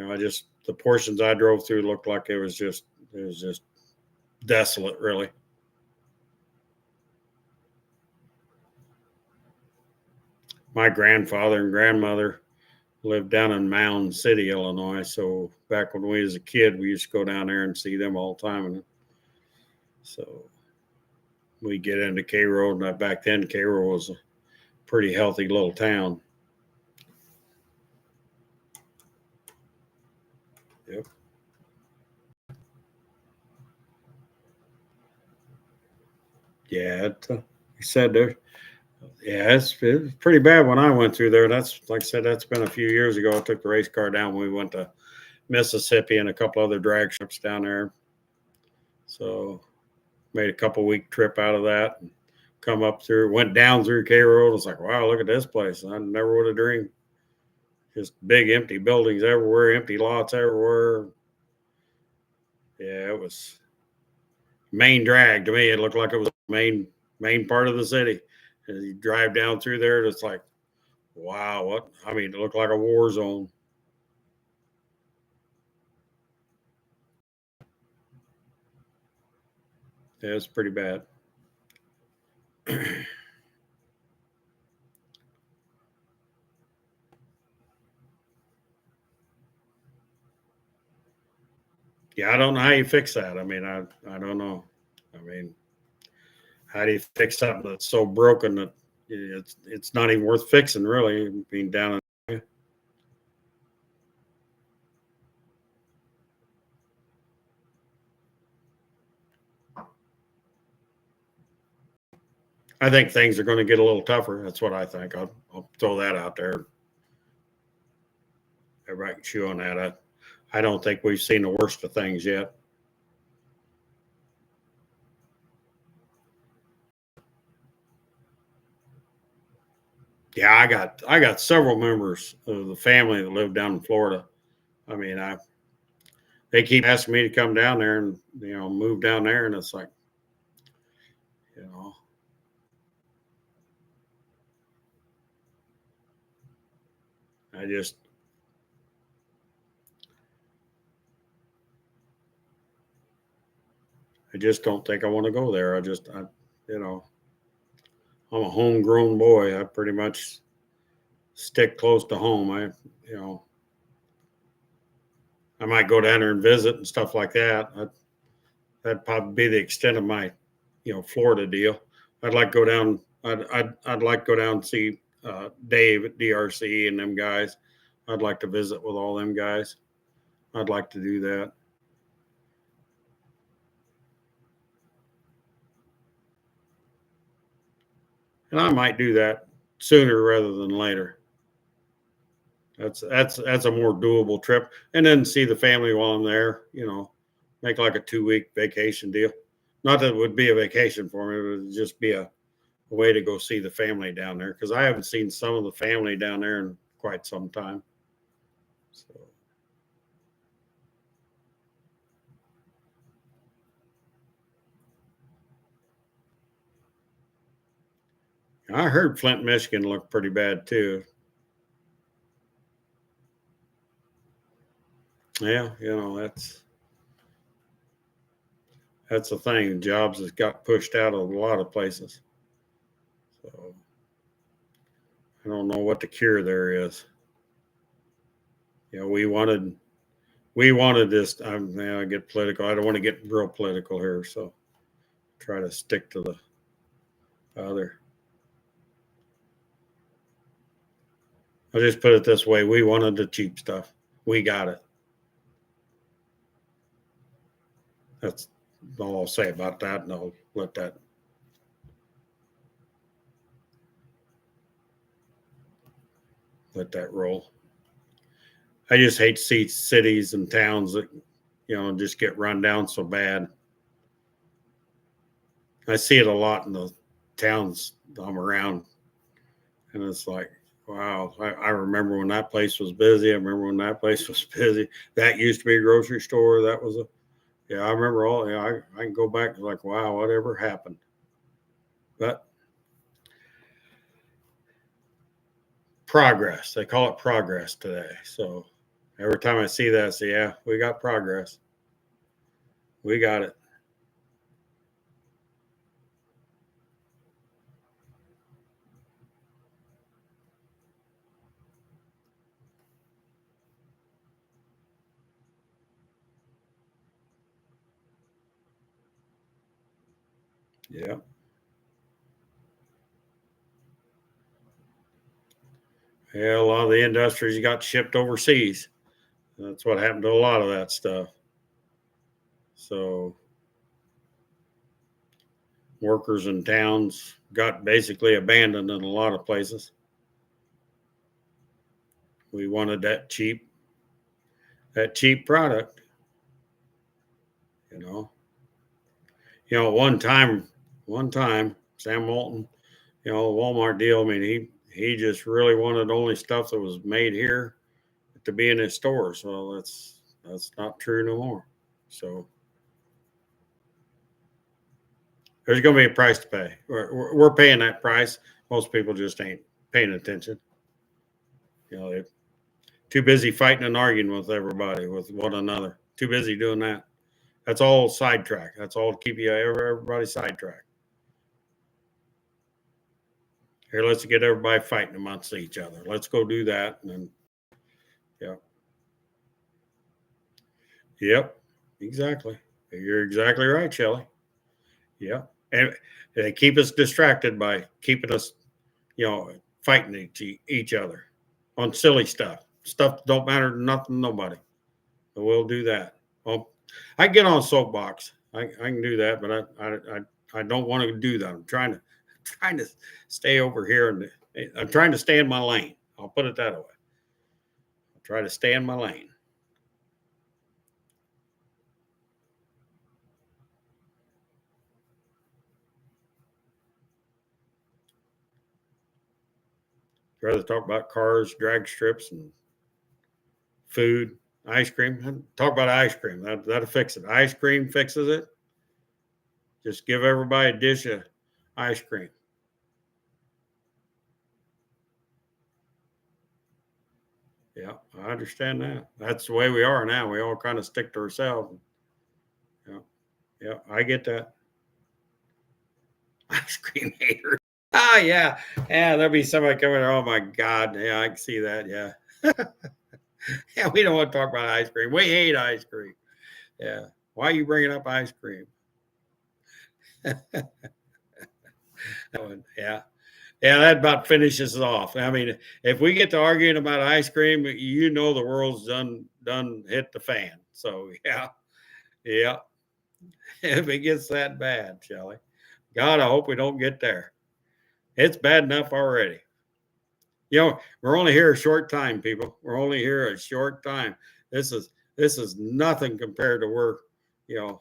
I just the portions I drove through looked like it was just desolate, really. My grandfather and grandmother lived down in Mound City, Illinois. So back when we was a kid, we used to go down there and see them all the time. And so we get into Cairo, and back then Cairo was a pretty healthy little town. Yep. Yeah, he said there. Yeah, it's pretty bad when I went through there. That's like I said, that's been a few years ago. I took the race car down when we went to Mississippi and a couple other drag strips down there. So made a couple-week trip out of that and come up through, went down through K Road. I was like, wow, look at this place. I never would have dreamed. Just big empty buildings everywhere, empty lots everywhere. Yeah, it was main drag to me. It looked like it was the main part of the city. As you drive down through there, it's like, wow, what? I mean, it looked like a war zone. Yeah, it's pretty bad. Yeah, I don't know how you fix that. I mean, I don't know. I mean, how do you fix something that's so broken that it's not even worth fixing, really? Being down in, I think things are going to get a little tougher. That's what I think. I'll throw that out there. Everybody can chew on that. I don't think we've seen the worst of things yet. Yeah, I got several members of the family that live down in Florida. I mean, they keep asking me to come down there and move down there, and it's like, you know, I just I just don't think I want to go there. You know, I'm a homegrown boy. I pretty much stick close to home. You know, I might go down there and visit and stuff like that. That'd probably be the extent of my, Florida deal. I'd like to go down. I'd like to go down and see Dave at DRC and them guys. I'd like to visit with all them guys. I'd like to do that. And I might do that sooner rather than later. That's a more doable trip, and then see the family while I'm there. Make like a 2-week vacation deal. Not that it would be a vacation for me; it would just be a way to go see the family down there because I haven't seen some of the family down there in quite some time. So I heard Flint, Michigan looked pretty bad too. Yeah, that's the thing. Jobs has got pushed out of a lot of places. So I don't know what the cure there is. We wanted this. I get political. I don't want to get real political here, so try to stick to the other. I'll just put it this way: we wanted the cheap stuff. We got it. That's all I'll say about that, and I'll let that roll. I just hate to see cities and towns that just get run down so bad. I see it a lot in the towns I'm around, and it's like, wow. I remember when that place was busy. I remember when that place was busy. That used to be a grocery store. That was a yeah. I remember all. Yeah, I can go back to like, wow, whatever happened. But progress. They call it progress today. So every time I see that, I say, yeah, we got progress. We got it. Yeah. Yeah, a lot of the industries got shipped overseas. That's what happened to a lot of that stuff. So workers in towns got basically abandoned in a lot of places. We wanted that cheap product, you know. One time, Sam Walton, Walmart deal. I mean, he just really wanted only stuff that was made here to be in his store. So that's not true no more. So there's going to be a price to pay. We're paying that price. Most people just ain't paying attention. They're too busy fighting and arguing with everybody, with one another. Too busy doing that. That's all sidetrack. That's all to keep everybody sidetracked. Here, let's get everybody fighting amongst each other. Let's go do that. And then, yeah. Yep. Exactly. You're exactly right, Shelley. Yeah. And they keep us distracted by keeping us, fighting each other on silly stuff. Stuff that don't matter to nothing, nobody. So we'll do that. Well, I get on a soapbox. I can do that, but I don't want to do that. I'm trying to stay over here, and I'm trying to stay in my lane. I'll put it that way. I'll try to stay in my lane. I'd rather talk about cars, drag strips, and food, ice cream. Talk about ice cream. That'll fix it. Ice cream fixes it. Just give everybody a dish of ice cream. Yeah, I understand that. That's the way we are now. We all kind of stick to ourselves. Yeah, yeah, I get that. Ice cream hater. Oh yeah, yeah. There'll be somebody coming. Oh my God. Yeah, I can see that. Yeah. Yeah, we don't want to talk about ice cream. We hate ice cream. Yeah. Why are you bringing up ice cream? Yeah. Yeah, that about finishes it off. I mean, if we get to arguing about ice cream, the world's done hit the fan. So yeah, yeah. If it gets that bad, Shelley, God, I hope we don't get there. It's bad enough already. We're only here a short time, people. We're only here a short time. This is nothing compared to you know,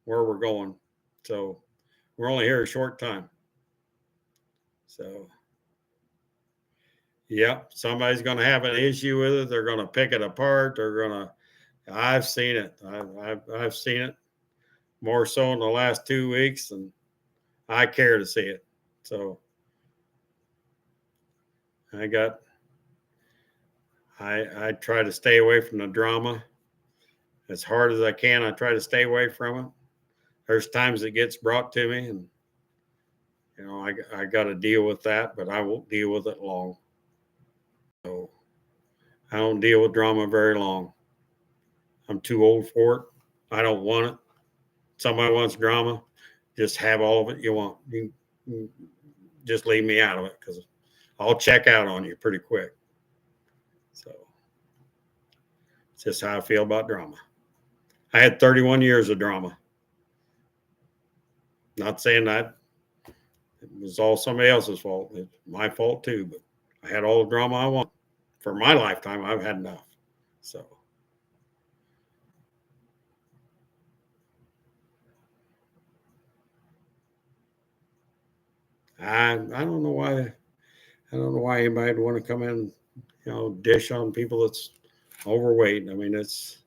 where we're going. So we're only here a short time. So yep, somebody's going to have an issue with it. They're going to pick it apart. I've seen it. I've seen it more so in the last 2 weeks than I care to see it. So I try to stay away from the drama as hard as I can. I try to stay away from it. There's times it gets brought to me, and I got to deal with that, but I won't deal with it long. So I don't deal with drama very long. I'm too old for it. I don't want it. Somebody wants drama, just have all of it you want. You just leave me out of it, because I'll check out on you pretty quick. So it's just how I feel about drama. I had 31 years of drama. Not saying that it was all somebody else's fault. It's my fault too, but I had all the drama I want. For my lifetime, I've had enough. So I don't know why anybody would want to come in, dish on people that's overweight. I mean, it's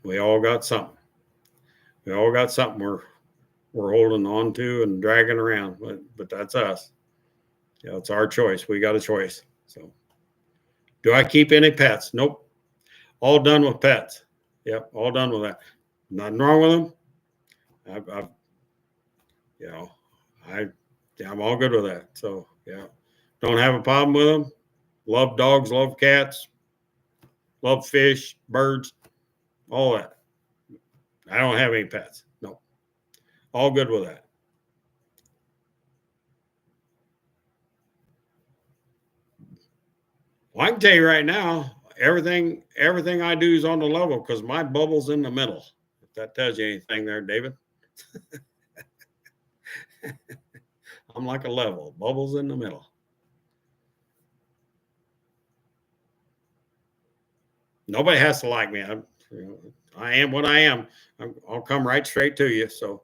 we all got something. We all got something we're holding on to and dragging around, but that's us. It's our choice. We got a choice. So, do I keep any pets? Nope. All done with pets. Yep, all done with that. Nothing wrong with them. I've you know, I'm all good with that. So yeah, don't have a problem with them. Love dogs, love cats. love fish, birds, all that. I don't have any pets. No, all good with that. Well, I can tell you right now, everything I do is on the level because my bubble's in the middle. If that tells you anything there, David. I'm like a level. Bubbles in the middle. Nobody has to like me. I am what I am. I'll come right straight to you. So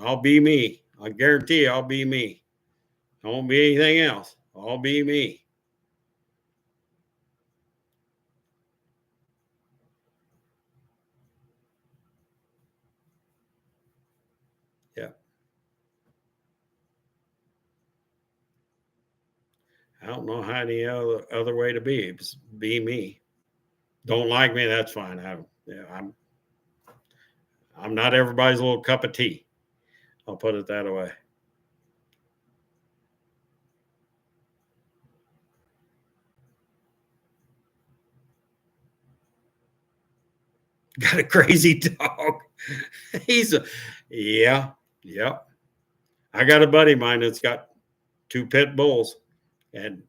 I'll be me. I guarantee you I'll be me. I won't be anything else. I'll be me. Yeah. I don't know how any other way to be. Just be me. Don't like me, that's fine. I'm not everybody's little cup of tea. I'll put it that way. Got a crazy dog. Yeah. I got a buddy of mine that's got 2 pit bulls, and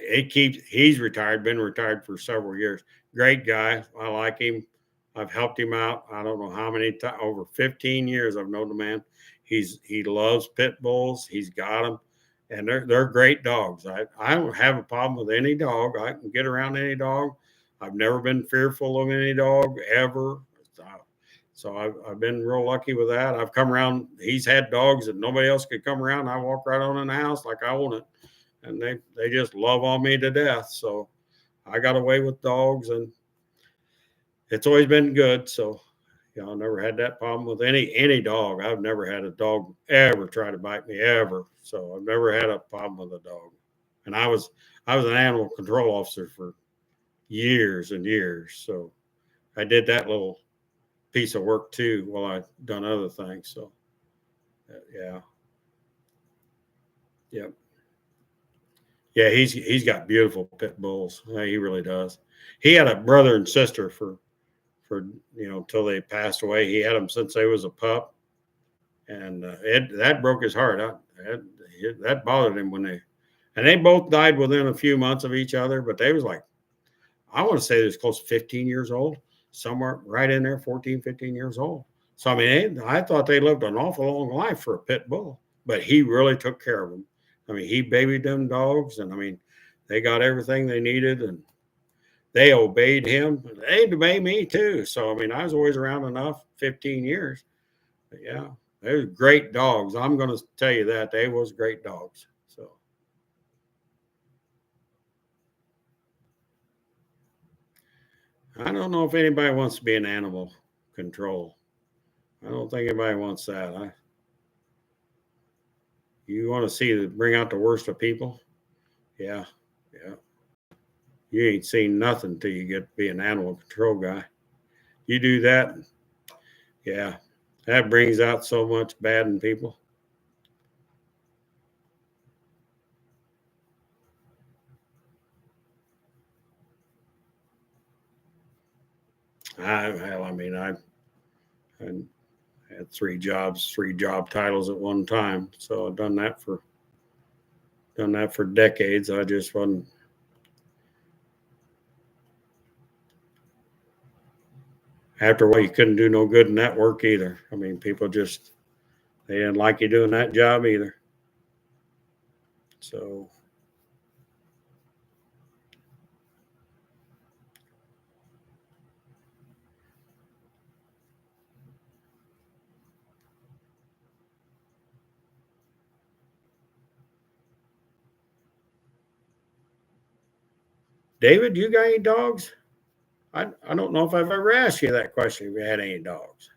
he's retired, been retired for several years. Great guy. I like him. I've helped him out. I don't know how many times, over 15 years I've known the man. He loves pit bulls. He's got them, and they're great dogs. I don't have a problem with any dog. I can get around any dog. I've never been fearful of any dog ever. So I've been real lucky with that. I've come around. He's had dogs that nobody else could come around. I walk right on in the house like I own it, and they just love on me to death. So I got away with dogs, and it's always been good. So I never had that problem with any dog. I've never had a dog ever try to bite me ever. So I've never had a problem with a dog. And I was an animal control officer for years and years. So I did that little piece of work too while I've done other things. So yeah. Yep. Yeah, he's got beautiful pit bulls. Yeah, he really does. He had a brother and sister for till they passed away. He had them since they was a pup, and that broke his heart. That bothered him and they both died within a few months of each other. But they was like, I want to say they was close to 15 years old, somewhere right in there, 14, 15 years old. So I mean, I thought they lived an awful long life for a pit bull, but he really took care of them. I mean, he babied them dogs, and I mean, they got everything they needed, and they obeyed him. They obeyed me too. So I mean, I was always around enough, 15 years. But yeah, they were great dogs. I'm going to tell you that they was great dogs. So I don't know if anybody wants to be an animal control. I don't think anybody wants that. You want to bring out the worst of people? Yeah. You ain't seen nothing till you get to be an animal control guy. You do that, yeah, that brings out so much bad in people. I had 3 jobs, 3 job titles at one time. So I've done that for decades. I just wasn't. After a while, you couldn't do no good in that work either. I mean, people just they didn't like you doing that job either. So David, you got any dogs? I don't know if I've ever asked you that question. If you had any dogs?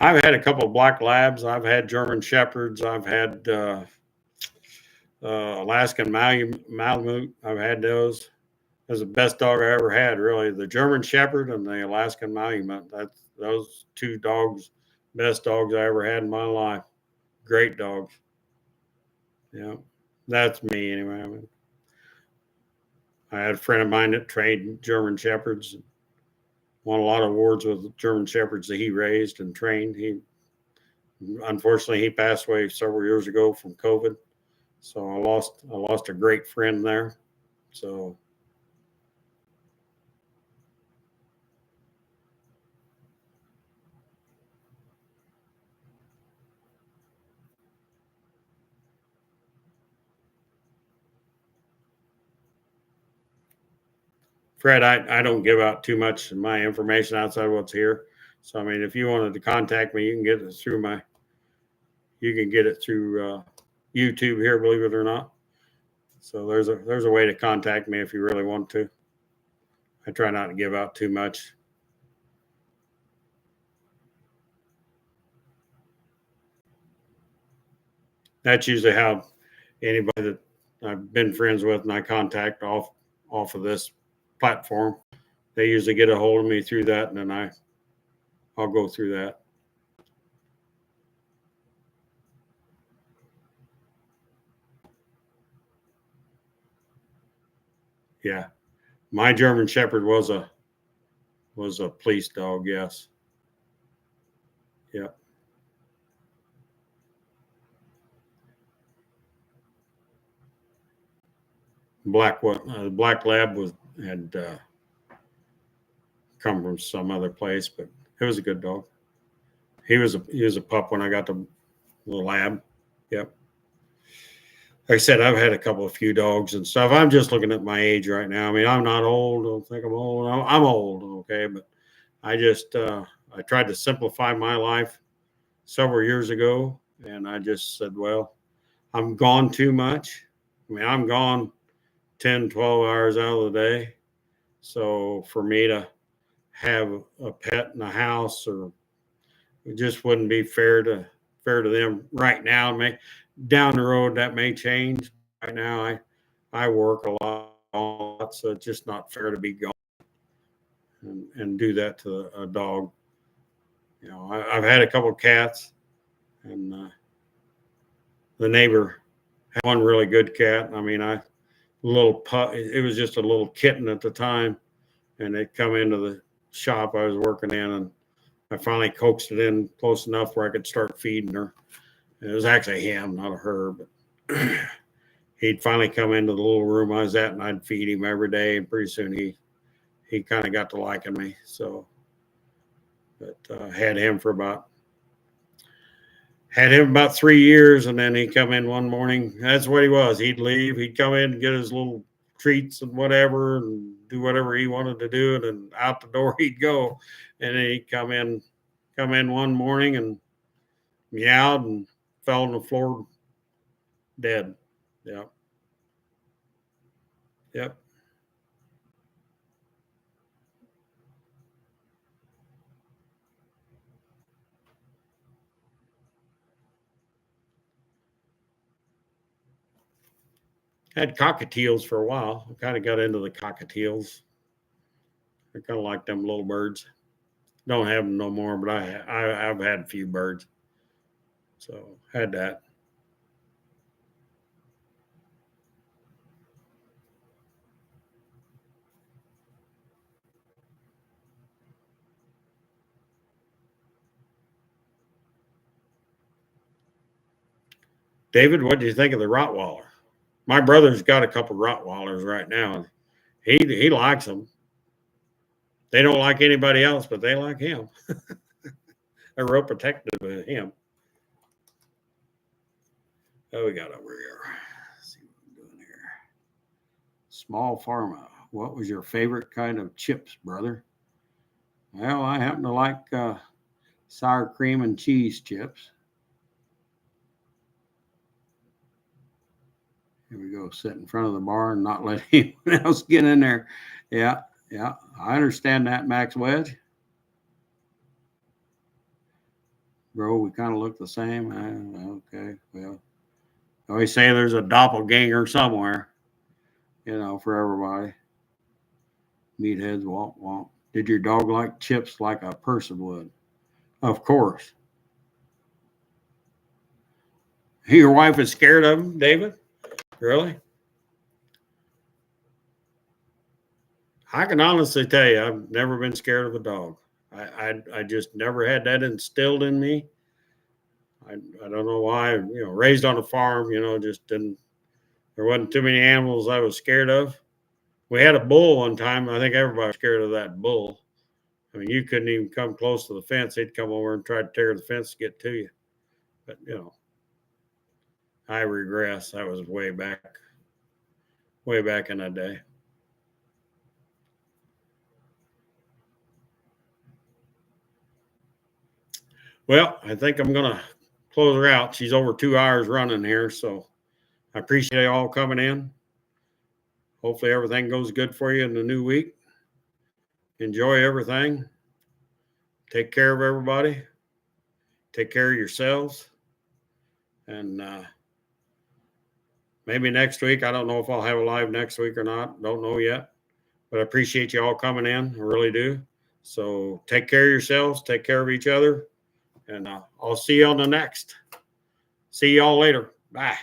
I've had a couple of black labs. I've had German shepherds. I've had Alaskan Malamute. I've had those. was the best dog I ever had, really. The German Shepherd and the Alaskan Malamute. That's those two dogs, best dogs I ever had in my life. Great dogs. Yeah, that's me anyway. I mean, I had a friend of mine that trained German Shepherds, won a lot of awards with German Shepherds that he raised and trained. He unfortunately he passed away several years ago from COVID, so I lost a great friend there. So Fred, I don't give out too much of my information outside what's here. So I mean, if you wanted to contact me, you can get it through YouTube here, believe it or not. So there's a way to contact me if you really want to. I try not to give out too much. That's usually how anybody that I've been friends with and I contact off of this platform, they usually get a hold of me through that, and then I'll go through that. Yeah, my German Shepherd was a police dog. Yes. Yep. Black Lab had come from some other place, but it was a good dog. He was a pup when I got the lab. Yep. Like I said, I've had a few dogs and stuff. I'm just looking at my age right now. I mean, I'm not old. Don't think I'm old. I'm old, okay, but I just I tried to simplify my life several years ago, and I just said, well, I'm gone too much. I mean, I'm gone 10, 12 hours out of the day. So for me to have a pet in the house, or it just wouldn't be fair to them right now. Down the road that may change. Right now I work a lot, so it's just not fair to be gone and do that to a dog. You know, I've had a couple of cats, and the neighbor had one really good cat. I mean, little pup. It was just a little kitten at the time, and it come into the shop I was working in, and I finally coaxed it in close enough where I could start feeding her. It was actually him, not a her, but he'd finally come into the little room I was at, and I'd feed him every day. And pretty soon he kind of got to liking me. So, but had him about 3 years, and then he'd come in one morning. That's what he was. He'd leave. He'd come in and get his little treats and whatever, and do whatever he wanted to do, and then out the door he'd go. And then he'd come in one morning and meowed and fell on the floor dead. Yep. Yep. Had cockatiels for a while. I kind of got into the cockatiels. I kind of like them little birds. Don't have them no more, but I've had a few birds. So had that. David, what do you think of the Rottweiler? My brother's got a couple Rottweilers right now. He likes them. They don't like anybody else, but they like him. They're real protective of him. Oh, we got over here. Let's see what we're doing here. Small Pharma. What was your favorite kind of chips, brother? Well, I happen to like sour cream and cheese chips. Here we go. Sit in front of the bar and not let anyone else get in there. Yeah, yeah. I understand that, Max Wedge. Bro, we kind of look the same. Okay, well, I always say there's a doppelganger somewhere, for everybody. Meatheads, womp womp. Did your dog like chips like a person would? Of course. Your wife is scared of him, David? Really? I can honestly tell you, I've never been scared of a dog. I just never had that instilled in me. I don't know why. Raised on a farm, just didn't. There wasn't too many animals I was scared of. We had a bull one time. I think everybody was scared of that bull. I mean, you couldn't even come close to the fence. He'd come over and try to tear the fence to get to you. But I regress. That was way back in the day. Well, I think I'm going to close her out. She's over 2 hours running here, so I appreciate you all coming in. Hopefully everything goes good for you in the new week. Enjoy everything. Take care of everybody. Take care of yourselves. And maybe next week, I don't know if I'll have a live next week or not. Don't know yet. But I appreciate you all coming in. I really do. So take care of yourselves. Take care of each other. And I'll see you on the next. See you all later. Bye.